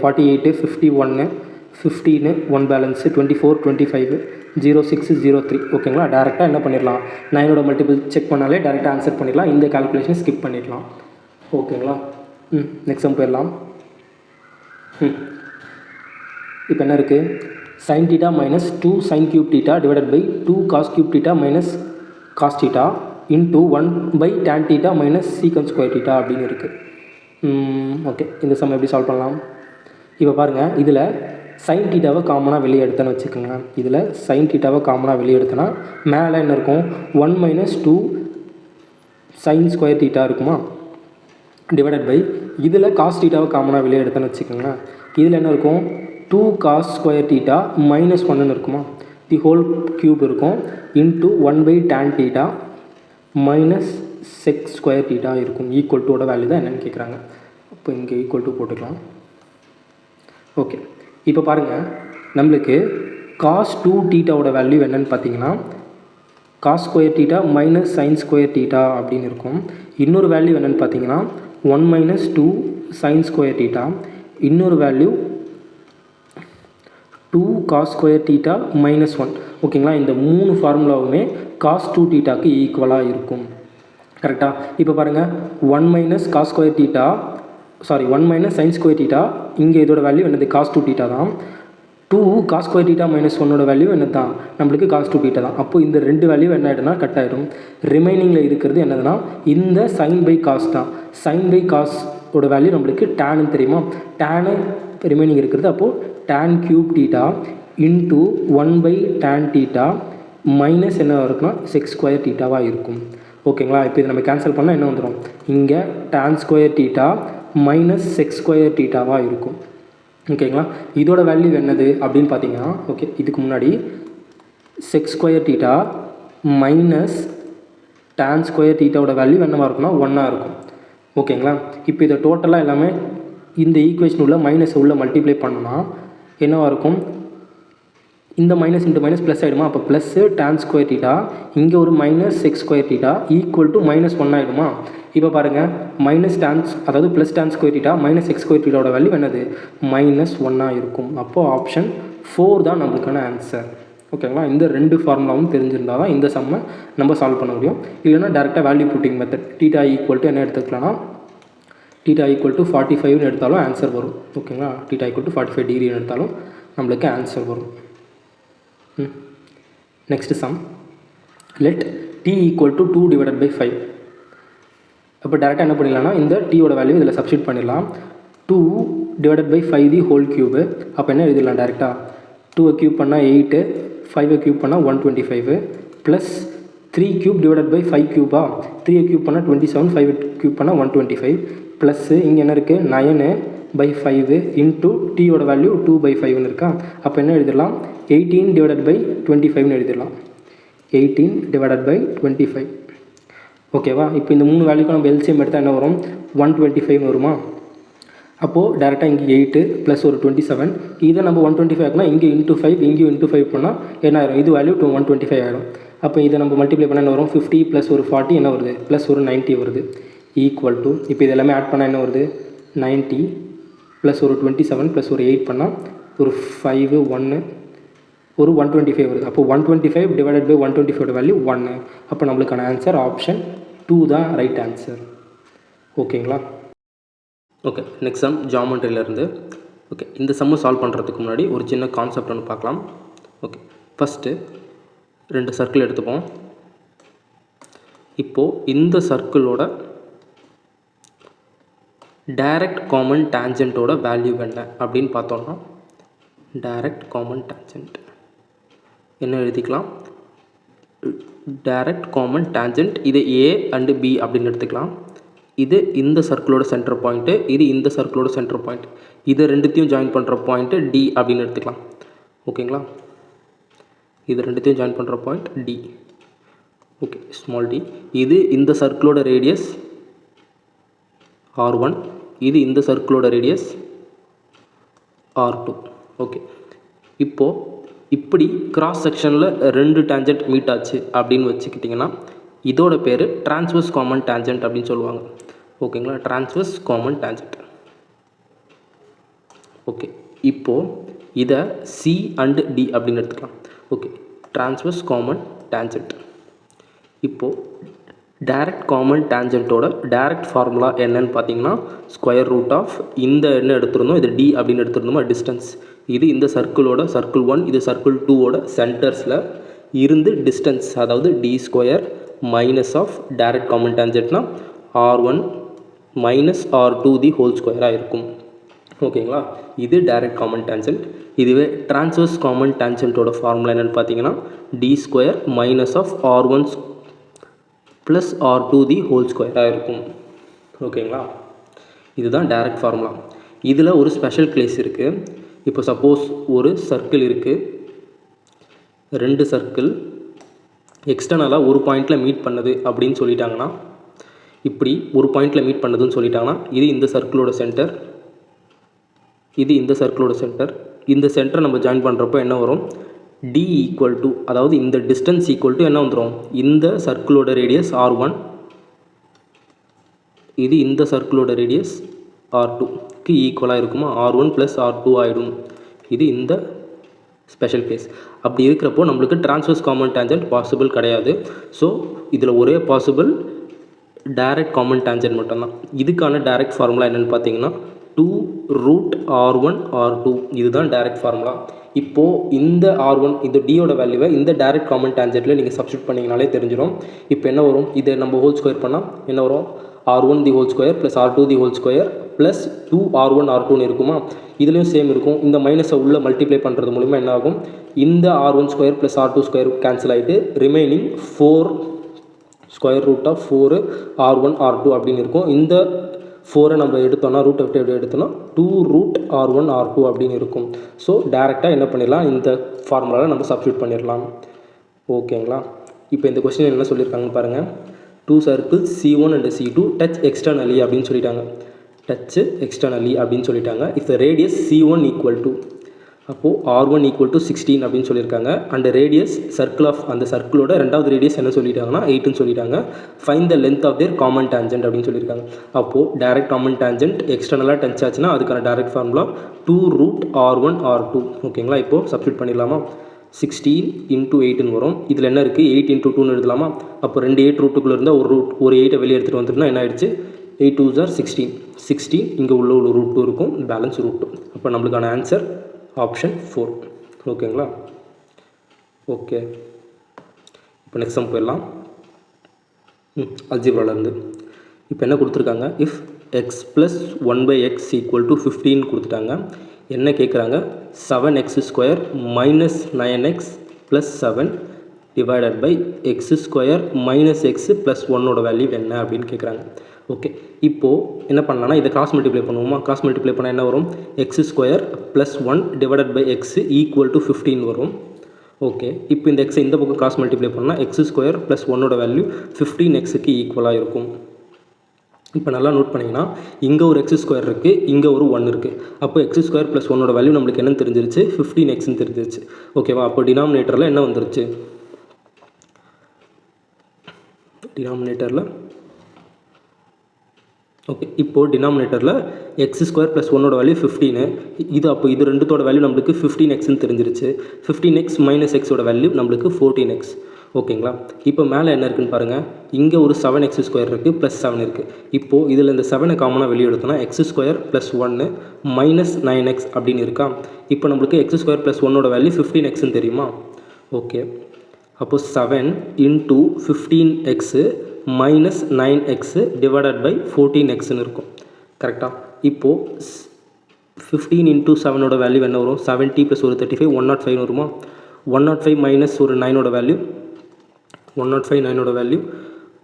48 51 15 1 பேலன்ஸு 24 25 06 03. ஓகேங்களா, டேரெக்டாக என்ன பண்ணிடலாம் 9ஓட மல்டிபிள் செக் பண்ணாலே டேரெக்டாக ஆன்சர் பண்ணிடலாம். இந்த கால்குலேஷன் ஸ்கிப் பண்ணிடலாம். ஓகேங்களா, நெக்ஸ்ட் சம் போயிடலாம். இப்போ என்ன இருக்குது sin θ - 2 sin cube θ / 2 cos cube θ - cos θ into 1 tan θ - secant square θ அப்படின்னு இருக்குது. ஓகே, இந்த சம் எப்படி சால்வ் பண்ணலாம். இப்போ பாருங்கள், இதில் sin θவை காமனாக வெளியே எடுத்தேன்னு வச்சுக்கோங்க. இதில் sin θவை காமனாக வெளியே எடுத்தேன்னா மேலே என்ன இருக்கும் 1 - 2 sin ஸ்கொயர் θ இருக்குமா / இதில் cos θவை காமனாக வெளியே எடுத்தேன்னு வச்சுக்கோங்க. இதில் என்ன இருக்கும் 2 cos ஸ்கொயர் θ - 1ன்னு இருக்குமா. தி ஹோல் க்யூப் இருக்கும் இன்ட்டு 1 tan θ - sec ஸ்கொயர் θ இருக்கும். ஈக்குவல் டூவோட வேல்யூ தான் என்னென்னு கேட்குறாங்க. அப்போ இங்கே ஈக்குவல் டூ போட்டுக்கலாம். ஓகே, இப்போ பாருங்கள் நம்மளுக்கு cos 2θவோட வேல்யூ என்னென்னு பார்த்தீங்கன்னா cos ஸ்கொயர் θ - sin ஸ்கொயர் θ அப்படின்னு இருக்கும். இன்னொரு வேல்யூ என்னென்னு பார்த்தீங்கன்னா 1 - 2 sin ஸ்கொயர் θ. இன்னொரு வேல்யூ 2 cos ஸ்கொயர் θ - 1. ஓகேங்களா, இந்த 3 ஃபார்முலாவுமே cos 2θக்கு ஈக்குவலாக இருக்கும். கரெக்டாக. இப்போ பாருங்கள் 1 - cos ஸ்கொயர் θ 1 - sin ஸ்கொயர் θ, இங்கே இதோட வேல்யூ என்னது cos 2θ தான். 2 cos ஸ்கொயர் தீட்டா மைனஸ் 1ஓட வேல்யூ என்ன தான் நம்மளுக்கு cos 2 தீட்டா தான். அப்போது இந்த ரெண்டு வேல்யூ என்ன ஆகிடும்னா கட் ஆகிடும். ரிமைனிங்கில் இருக்கிறது என்னதுன்னா இந்த sin பை காஸ் தான். sin பை காஸோட வேல்யூ நம்மளுக்கு டேனு தெரியுமா, டேனு ரிமைனிங் இருக்கிறது. அப்போது tan cube theta into 1 by tan theta minus என்ன இருக்குன்னா செக் ஸ்கொயர் தீட்டாவாக இருக்கும். ஓகேங்களா. இப்போ இதை நம்ம கேன்சல் பண்ணால் என்ன வந்துடும், இங்கே tan square theta minus sec square தீட்டாவாக இருக்கும். ஓகேங்களா. இதோட வேல்யூ என்னது அப்படின்னு பார்த்தீங்கன்னா, ஓகே இதுக்கு முன்னாடி sec square theta minus tan square தீட்டாவோட வேல்யூ என்னவாக இருக்குன்னா 1ஆக இருக்கும். ஓகேங்களா. இப்போ இதை டோட்டலாக எல்லாமே இந்த ஈக்குவேஷன் உள்ள மைனஸ் உள்ள மல்டிப்ளை பண்ணோன்னா என்னவாக இருக்கும், இந்த மைனஸ் இன்ட்டு மைனஸ் ப்ளஸ் ஆகிடுமா. அப்போ ப்ளஸ்ஸு tan ஸ்கொயர் தீட்டா இங்கே ஒரு minus sec square theta equal to minus 1 ஆகிடுமா. இப்போ பாருங்கள் மைனஸ் அதாவது plus tan square theta minus sec square தீட்டாவோட வேல்யூ என்னது மைனஸ் 1ஆக இருக்கும். அப்போது ஆப்ஷன் 4 தான் நம்மளுக்கான ஆன்சர். ஓகேங்களா. இந்த ரெண்டு ஃபார்முலாவும் தெரிஞ்சிருந்தால் தான் இந்த சம்மை நம்ம சால்வ் பண்ண முடியும். இல்லைனா டேரெக்டாக value putting method theta equal to என்ன எடுத்துக்கலாம்னா தீட்டா ஈக்குவல் டு 45ன்னு எடுத்தாலும் ஆன்சர் வரும். ஓகேங்களா. தீட்டா ஈக்குவல் டு 45 டிகிரின்னு எடுத்தாலும் நம்மளுக்கு ஆன்சர் வரும். Next sum, let t equal to 2 divided by 5. அப்போ டேரெக்டாக என்ன பண்ணிடலாம்னா இந்த டீயோட வேல்யூ இதில் சப்ஸ்டியூட் பண்ணிடலாம். 2 divided by 5 the whole cube. அப்போ என்ன எழுதிடலாம் டேரெக்டாக 2 க்யூப் பண்ணால் 8, 5 க்யூப் பண்ணால் 125 ப்ளஸ் 3 க்யூப் டிவைடட் பை 5 க்யூபா, 3 க்யூப் பண்ணால் 27, 5 க்யூப் பண்ணால் 125 ப்ளஸ்ஸு இங்கே என்ன இருக்குது 9 பை 5 இன்ட்டு டீயோட வேல்யூ 2 பை 5ன்னு இருக்கா. அப்போ என்ன எழுதிடலாம் 18 டிவைடட் பை 25ன்னு எழுதிடலாம். 18 டிவைடட் பை 25. ஓகேவா. இப்போ இந்த 3 வேல்யூக்கும் நம்ம எல்சிஎம் எடுத்தால் என்ன வரும் 125 வருமா. அப்போது டேரெக்டாக இங்கே 8 ப்ளஸ் ஒரு 27, இதை நம்ம 125 ஆகுனா இங்கே இன்ட்டு 5 இங்கேயும் இன்ட்டு 5 பண்ணால் என்ன ஆயிரும், இது வேல்யூ 125 ஆகிடும். அப்போ இதை நம்ம மல்டிப்ளை பண்ணால் என்ன வரும் 50 ப்ளஸ் ஒரு 40 என்ன வருது ப்ளஸ் ஒரு 90 வருது ஈக்குவல் டு, இப்போ இது எல்லாமே ஆட் பண்ணால் என்ன வருது 90 ப்ளஸ் ஒரு 27 ப்ளஸ் ஒரு 8 பண்ணால் ஒரு 5 1 ஒரு 125 வருது. அப்போ 125 டிவைடட் பை 125 வேல்யூ 1. அப்போ நம்மளுக்கான ஆன்சர் ஆப்ஷன் 2 தான் ரைட் ஆன்சர். ஓகேங்களா. ஓகே நெக்ஸ்ட் சம் ஜாமெண்ட்ரியிலேருந்து. ஓகே இந்த சம்மை சால்வ் பண்ணுறதுக்கு முன்னாடி ஒரு சின்ன கான்செப்ட் ஒன்று பார்க்கலாம். ஓகே ஃபஸ்ட்டு 2 சர்க்கிள் எடுத்துப்போம். இப்போது இந்த சர்க்கிளோட டைரக்ட் காமன் டேஞ்சன்ட்டோட வேல்யூ என்ன அப்படின்னு பார்த்தோன்னா, டைரக்ட் காமன் டேஞ்சன்ட் என்ன எழுதிக்கலாம், டைரக்ட் காமன் டேஞ்சன்ட் இது A அண்டு B அப்படின்னு எடுத்துக்கலாம். இது இந்த சர்க்கிளோட சென்டர் பாயிண்ட்டு, இது இந்த சர்க்கிளோட சென்டர் பாயிண்ட், இது ரெண்டுத்தையும் ஜாயின் பண்ணுற பாயிண்ட்டு D அப்படின்னு எடுத்துக்கலாம். ஓகேங்களா. இது ரெண்டுத்தையும் ஜாயின் பண்ணுற point D. Okay small d. இது இந்த சர்க்கிளோட ரேடியஸ் R1, இது இந்த சர்க்கிளோட ரேடியஸ் R2. ஓகே இப்போது இப்படி கிராஸ் செக்ஷனில் 2 டேஞ்சன்ட் மீட் ஆச்சு அப்படின்னு வச்சுக்கிட்டிங்கன்னா இதோட பேர் டிரான்ஸ்வர்ஸ் காமன் டேஞ்சன்ட் அப்படின்னு சொல்லுவாங்க. ஓகேங்களா. Transverse common tangent. ஓகே இப்போது இதை C அண்டு D அப்படின்னு எடுத்துக்கலாம். Okay transverse common tangent. இப்போது டைரக்ட் காமன் டேஞ்சன்ட்டோட டைரக்ட் ஃபார்முலா என்னன்னு பார்த்தீங்கன்னா ஸ்கொயர் ரூட் ஆஃப் இந்த என்ன எடுத்துருந்தோம் இது D அப்படின்னு எடுத்துருந்தோமா டிஸ்டன்ஸ், இது இந்த சர்க்கிளோட சர்க்கிள் 1 இது சர்க்கிள் 2ஓட சென்டர்ஸில் இருந்து டிஸ்டன்ஸ், அதாவது D square minus of direct common டேஞ்சன்ட்னா R1 minus R2 the whole ஸ்கொயராக இருக்கும். ஓகேங்களா. இது டைரக்ட் காமன் டேஞ்சன்ட். இதுவே டிரான்ஸ்வர்ஸ் காமன் டேஞ்சன்ட்டோட ஃபார்முலா என்னென்னு பார்த்தீங்கன்னா D square minus of R1 plus R2 the whole ஸ்கொயராக இருக்கும். ஓகேங்களா. இதுதான் டைரக்ட் ஃபார்முலா. இதில் ஒரு ஸ்பெஷல் கேஸ் இருக்குது. இப்போ சப்போஸ் ஒரு சர்க்கிள் இருக்குது, 2 சர்க்கிள் எக்ஸ்டர்னலாக ஒரு பாயிண்டில் மீட் பண்ணுது அப்படின்னு சொல்லிட்டாங்கன்னா, இப்படி ஒரு பாயிண்டில் மீட் பண்ணுதுன்னு சொல்லிட்டாங்கன்னா இது இந்த சர்க்கிளோட சென்டர், இது இந்த சர்க்கிளோட சென்டர், இந்த சென்டரை நம்ம ஜாயின் பண்ணுறப்போ என்ன வரும் D ஈக்குவல் டு, அதாவது இந்த டிஸ்டன்ஸ் ஈக்குவல் டு என்ன வந்துடும் இந்த சர்க்கிளோட ரேடியஸ் R1, இது இந்த சர்க்கிளோட ரேடியஸ் R2க்கு ஈக்குவலாக இருக்குமா, R1 ப்ளஸ் R2 ஆகிடும். இது இந்த ஸ்பெஷல் கேஸ். அப்படி இருக்கிறப்போ நம்மளுக்கு டிரான்ஸ்வர்ஸ் காமன் டேஞ்சன்ட் பாசிபிள் கிடையாது. ஸோ இதில் ஒரே பாசிபிள் டைரக்ட் காமன் டேஞ்சன்ட் மட்டும்தான். இதுக்கான டைரக்ட் ஃபார்முலா என்னென்னு பார்த்தீங்கன்னா 2 ரூட் R1 R2 இதுதான் டைரக்ட் ஃபார்முலா. இப்போது இந்த R1 இந்த டியோட வேல்யூவை இந்த டைரக்ட் காமன் டான்ஜென்ட்டில் நீங்கள் சப்ஸ்டியூட் பண்ணிங்கனாலே தெரிஞ்சிடும். இப்போ என்ன வரும், இதை நம்ம ஹோல் ஸ்கொயர் பண்ணால் என்ன வரும், R1 the whole square plus R2 the whole square plus 2R1 R2ன்னு இருக்குமா. இதுலேயும் சேம் இருக்கும். இந்த மைனஸை உள்ளே மல்டிப்ளை பண்ணுறது மூலிமா என்ன ஆகும், இந்த R1 square plus R2 square cancel ஆகிட்டு remaining 4 square root of 4 R1 R2 அப்படின்னு இருக்கும். இந்த 4 நம்ம எடுத்தோம்னா ரூட்டை விட்டு எப்படி எடுத்தோம்னா 2 ரூட் R1 R2 அப்படின்னு இருக்கும். ஸோ டேரெக்டாக என்ன பண்ணிடலாம், இந்த ஃபார்முலாவில் நம்ம சப்ஸ்டியூட் பண்ணிடலாம். ஓகேங்களா. இப்போ இந்த கொஸ்டின் என்ன சொல்லியிருக்காங்கன்னு பாருங்கள். 2 circles C1 and C2 touch externally அப்படின்னு சொல்லிட்டாங்க. டச்சு எக்ஸ்டர்னலி அப்படின்னு சொல்லிட்டாங்க. If the radius C1 equal to, அப்போது R1 ஈக்குவல் டு 16 அப்படின்னு சொல்லியிருக்காங்க. அண்ட் ரேடியஸ் சர்க்கிள் ஆஃப் அந்த சர்க்கிளோட ரெண்டாவது ரேடியஸ் என்ன சொல்லிட்டாங்கன்னா 8ன்னு சொல்லிட்டாங்க. Find the length of their common tangent அப்படின்னு சொல்லியிருக்காங்க. அப்போது டேரக்ட் காமன் டேஞ்சன்ட் எக்ஸ்டர்னலாக டச் ஆச்சுன்னா அதுக்கான direct formula 2 root R1 R2. ஓகேங்களா. இப்போது சப்ஸ்டியூட் பண்ணிடலாமா. 16 இன்ட்டு 8ன்னு வரும். இதில் என்ன இருக்குது, 8 இன்ட்டு 2ன்னு எழுதலாமா. அப்போ 2 8 ரூட்டுக்குள்ளே இருந்தால் ஒரு 8 வெளியே எடுத்துகிட்டு வந்துட்டுனா என்ன ஆயிடுச்சு, 8 2s are 16. 16 இங்கே உள்ள ஒரு ரூட் 2 இருக்கும், பேலன்ஸ் ரூட் 2. அப்போ நம்மளுக்கான ஆன்சர் ஆப்ஷன் 4. ஓகேங்களா. ஓகே, இப்போ நெக்ஸ்ட் சம் போயிடலாம். அல்ஜிப்ராலேருந்து இப்போ என்ன கொடுத்துருக்காங்க, if x plus 1/x equal to 15 கொடுத்துட்டாங்க. என்ன கேட்குறாங்க, 7x² minus 9x plus 7 divided by x square minus x plus 1ஓட வேல்யூ என்ன அப்படின்னு கேட்குறாங்க. ஓகே, இப்போது என்ன பண்ணலாம்னா இதை கிராஸ் மல்டிப்ளை பண்ணுவோமா. கிராஸ் மல்டிப்ளை பண்ணால் என்ன வரும், x² plus 1 divided by x equal to 15 வரும். ஓகே, இப்போ இந்த எக்ஸை இந்த பக்கம் கிராஸ் மல்டிப்ளை பண்ணால் x² ப்ளஸ் 1ஓட வேல்யூ 15xக்கு ஈக்குவலாக இருக்கும். இப்போ நல்லா நோட் பண்ணிங்கன்னா இங்கே ஒரு x² இருக்குது, இங்கே ஒரு 1 இருக்குது. அப்போ x² ப்ளஸ் 1ஓட வேல்யூ நம்மளுக்கு என்னன்னு தெரிஞ்சிருச்சு, 15xன்னு தெரிஞ்சிருச்சு. ஓகேவா. அப்போ டினாமினேட்டரில் என்ன வந்துருச்சு, டினாமினேட்டரில் ஓகே, இப்போது டினாமினேட்டரில் x² ப்ளஸ் 1ஓட வேல்யூ 15. இது அப்போ இது ரெண்டுத்தோட வேல்யூ நம்மளுக்கு 15xன்னு தெரிஞ்சிருச்சு. 15x மைனஸ் எக்ஸோட வேல்யூ நம்மளுக்கு 14x. ஓகேங்களா. இப்போ மேலே என்ன இருக்குன்னு பாருங்கள், இங்கே ஒரு 7x² இருக்குது ப்ளஸ் 7 இருக்குது. இப்போது இதில் இந்த 7 காமனாக வெளியே எடுத்தோன்னா x² ப்ளஸ் 1 மைனஸ் 9x அப்படின்னு இருக்கா. இப்போ நம்மளுக்கு x² ப்ளஸ் 1ஓட வேல்யூ 15xன்னு தெரியுமா. ஓகே, அப்போது 7 into 15x minus 9x divided by 14xன்னு இருக்கும். கரெக்டாக. இப்போது 15 இன்ட்டு 7ஓட வேல்யூ என்ன வரும், 70 ப்ளஸ் ஒரு 35 105 வருமா. 105 மைனஸ் ஒரு 9ஓட வேல்யூ 105 9ஓட வேல்யூ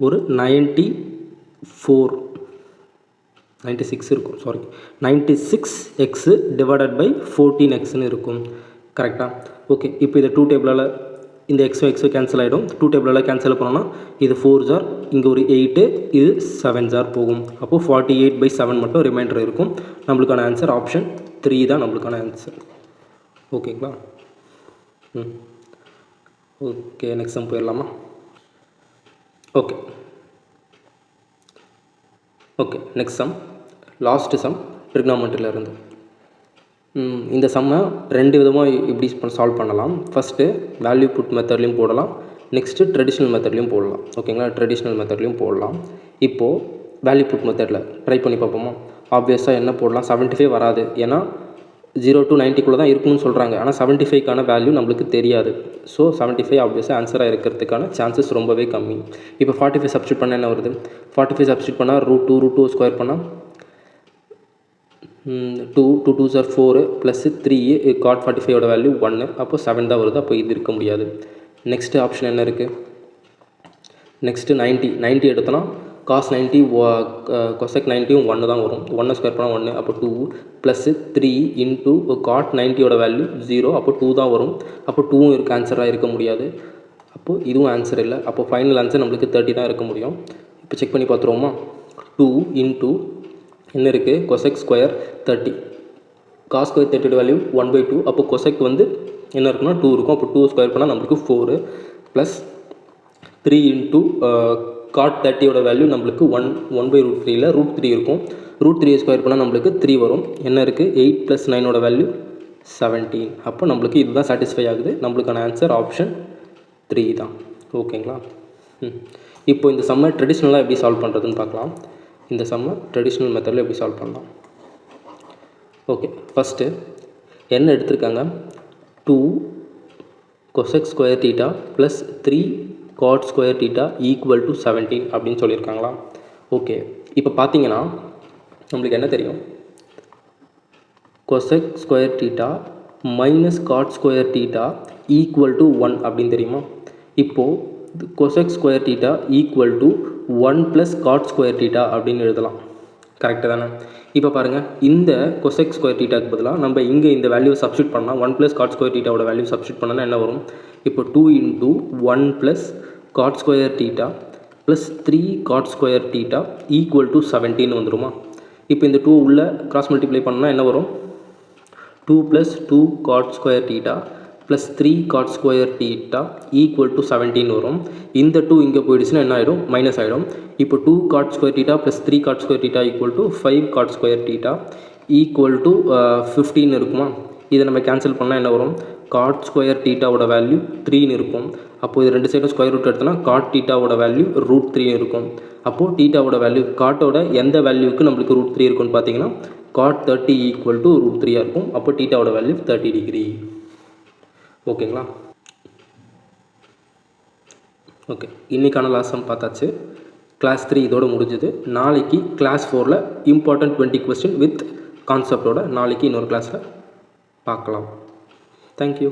ஒரு 96 இருக்கும். சாரி, 96x டிவைடட் பை 14xன்னு இருக்கும். கரெக்டாக. ஓகே, இப்போ இதை 2 டேபிளால் இந்த எக்ஸோ கேன்சல் ஆகிடும். 2 டேபிளால் கேன்சல் பண்ணோன்னா இது 4s are, இங்கே ஒரு 8, இது 7s are போகும். அப்போது 48/7 மட்டும் ரிமைண்டர் இருக்கும். நம்மளுக்கான ஆன்சர் ஆப்ஷன் 3 தான் நம்மளுக்கான ஆன்சர். ஓகேங்களா. ஓகே, நெக்ஸ்ட் சம் போயிடலாமா. Okay okay next sum, last sum ட்ரிக்னாமெட்ரியில் இருந்து. இந்த சம்மை 2 விதமாக இப்படி சால்வ் பண்ணலாம். ஃபஸ்ட்டு வேல்யூ புட் மெத்தட்லையும் போடலாம், நெக்ஸ்ட்டு ட்ரெடிஷ்னல் மெத்தட்லையும் போடலாம். ஓகேங்களா. ட்ரெடிஷ்னல் மெத்தட்லையும் போடலாம். இப்போது வேல்யூ புட் மெத்தடில் ட்ரை பண்ணி பார்ப்போமா. ஆப்வியஸாக என்ன போடலாம், 75 வராது. ஏன்னா 0 to 90 தான் இருக்கணும்னு சொல்கிறாங்க. ஆனால் 75க்கான வேல்யூ நம்மளுக்கு தெரியாது. ஸோ 75 ஆப்வியஸாக ஆன்சராக இருக்கிறதுக்கான சான்சஸ் ரொம்பவே கம்மி. இப்போ 45 சப்ஸ்டியூட் பண்ணால் என்ன வருது, 45 சப்ஸ்டியூட் பண்ணால் √2 ஸ்கொயர் பண்ணால் 2 2s are 4 ப்ளஸ் 3 cot 45ஓட வேல்யூ 1. அப்போது 7 தான் வருது. அப்போ இது இருக்க முடியாது. நெக்ஸ்ட்டு ஆப்ஷன் என்ன இருக்குது, நெக்ஸ்ட்டு 90 எடுத்தோன்னா cos 90 cosec 90 1 தான் வரும். 1 ஸ்கொயர் பண்ணால் 1. அப்போ 2 ப்ளஸ் 3 இன்ட்டு cot 90ஓட வேல்யூ 0. அப்போ 2 தான் வரும். அப்போ 2வும் இருக்க ஆன்சராக இருக்க முடியாது. அப்போது இதுவும் ஆன்சர் இல்லை. அப்போ ஃபைனல் ஆன்சர் நம்மளுக்கு 30 தான் இருக்க முடியும். இப்போ செக் பண்ணி பார்த்துருவோமா. 2 இன்ட்டு என்ன இருக்குது, cosec square 30, cos square 30 value 1/2. அப்போ cosec வந்து என்ன இருக்குன்னா 2 இருக்கும். அப்போ 2 ஸ்கொயர் பண்ணால் நம்மளுக்கு 4 ப்ளஸ் 3 இன்ட்டு cot 30ஓட வேல்யூ நம்மளுக்கு 1/√3யில் √3 இருக்கும். √3 ஸ்கொயர் பண்ணால் நம்மளுக்கு 3 வரும். என்ன இருக்குது, 8 ப்ளஸ் 9ஓட வேல்யூ 17. அப்போ நம்மளுக்கு இதுதான் சாட்டிஸ்ஃபை ஆகுது. நம்மளுக்கான ஆன்சர் ஆப்ஷன் 3 தான். ஓகேங்களா. இப்போ இந்த சம்மை ட்ரெடிஷ்னலாக எப்படி சால்வ் பண்ணுறதுன்னு பார்க்கலாம். இந்த சம்மை ட்ரெடிஷ்னல் மெத்தடில் எப்படி சால்வ் பண்ணலாம். ஓகே, ஃபஸ்ட்டு என்ன எடுத்திருக்காங்க, 2 cosec square theta plus 3 cot square theta equal to 17 அப்படின்னு சொல்லியிருக்காங்களா. ஓகே, இப்போ பார்த்தீங்கன்னா நம்மளுக்கு என்ன தெரியும், cosec square theta minus God square theta equal to 1 அப்படின்னு தெரியுமா. இப்போது cosec square theta equal to 1 plus cot square theta அப்படின்னு எழுதலாம். கரெக்டு தானே. இப்போ பாருங்கள், இந்த cosec ஸ்கொயர் தீட்டாக்கு பதிலாக நம்ம இங்கே இந்த வேல்யூ சப்ஸ்டியூட் பண்ணால் 1 ப்ளஸ் காட் ஸ்கொயர் தீட்டாவோட வேல்யூ சப்ஸ்டியூட் பண்ணால் என்ன வரும், இப்போ 2 into 1 plus cot square theta plus 3 cot square theta equal to 17 வந்துடுமா. இப்போ இந்த 2 உள்ள கிராஸ் மல்டிப்ளை பண்ணால் என்ன வரும், 2 plus 2 God square theta plus 3 cot square theta equal to 17 வரும். இந்த 2 இங்கே போயிடுச்சுன்னா என்ன ஆகிடும், மைனஸ் ஆகிடும். இப்போ 2 God square theta plus 3 cot square theta equal to 5 God square theta equal to 15 இருக்குமா. இதை நம்ம கேன்சல் பண்ணால் என்ன வரும், காட் ஸ்கொயர் தீட்டாவோட வேல்யூ 3ன்னு இருக்கும். அப்போது இது ரெண்டு சைடும் ஸ்கொயர் ரூட் எடுத்தோன்னா காட் தீட்டாவோட வேல்யூ √3 இருக்கும். அப்போது தீட்டாவோட வேல்யூ காட்டோட எந்த வேல்யூக்கு நம்மளுக்கு √3 இருக்குன்னு பார்த்தீங்கன்னா cot 30 ஈக்குவல் டு √3 இருக்கும். அப்போ தீட்டாவோட வேல்யூ 30 டிகிரி. ஓகேங்களா. ஓகே, இன்றைக்கான லாசம் பார்த்தாச்சு. கிளாஸ் 3 இதோடு முடிஞ்சுது. நாளைக்கு கிளாஸ் 4ல் இம்பார்ட்டன்ட் 20 கொஸ்டின் வித் கான்செப்டோட நாளைக்கு இன்னொரு கிளாஸில் பார்க்கலாம். தேங்க்யூ.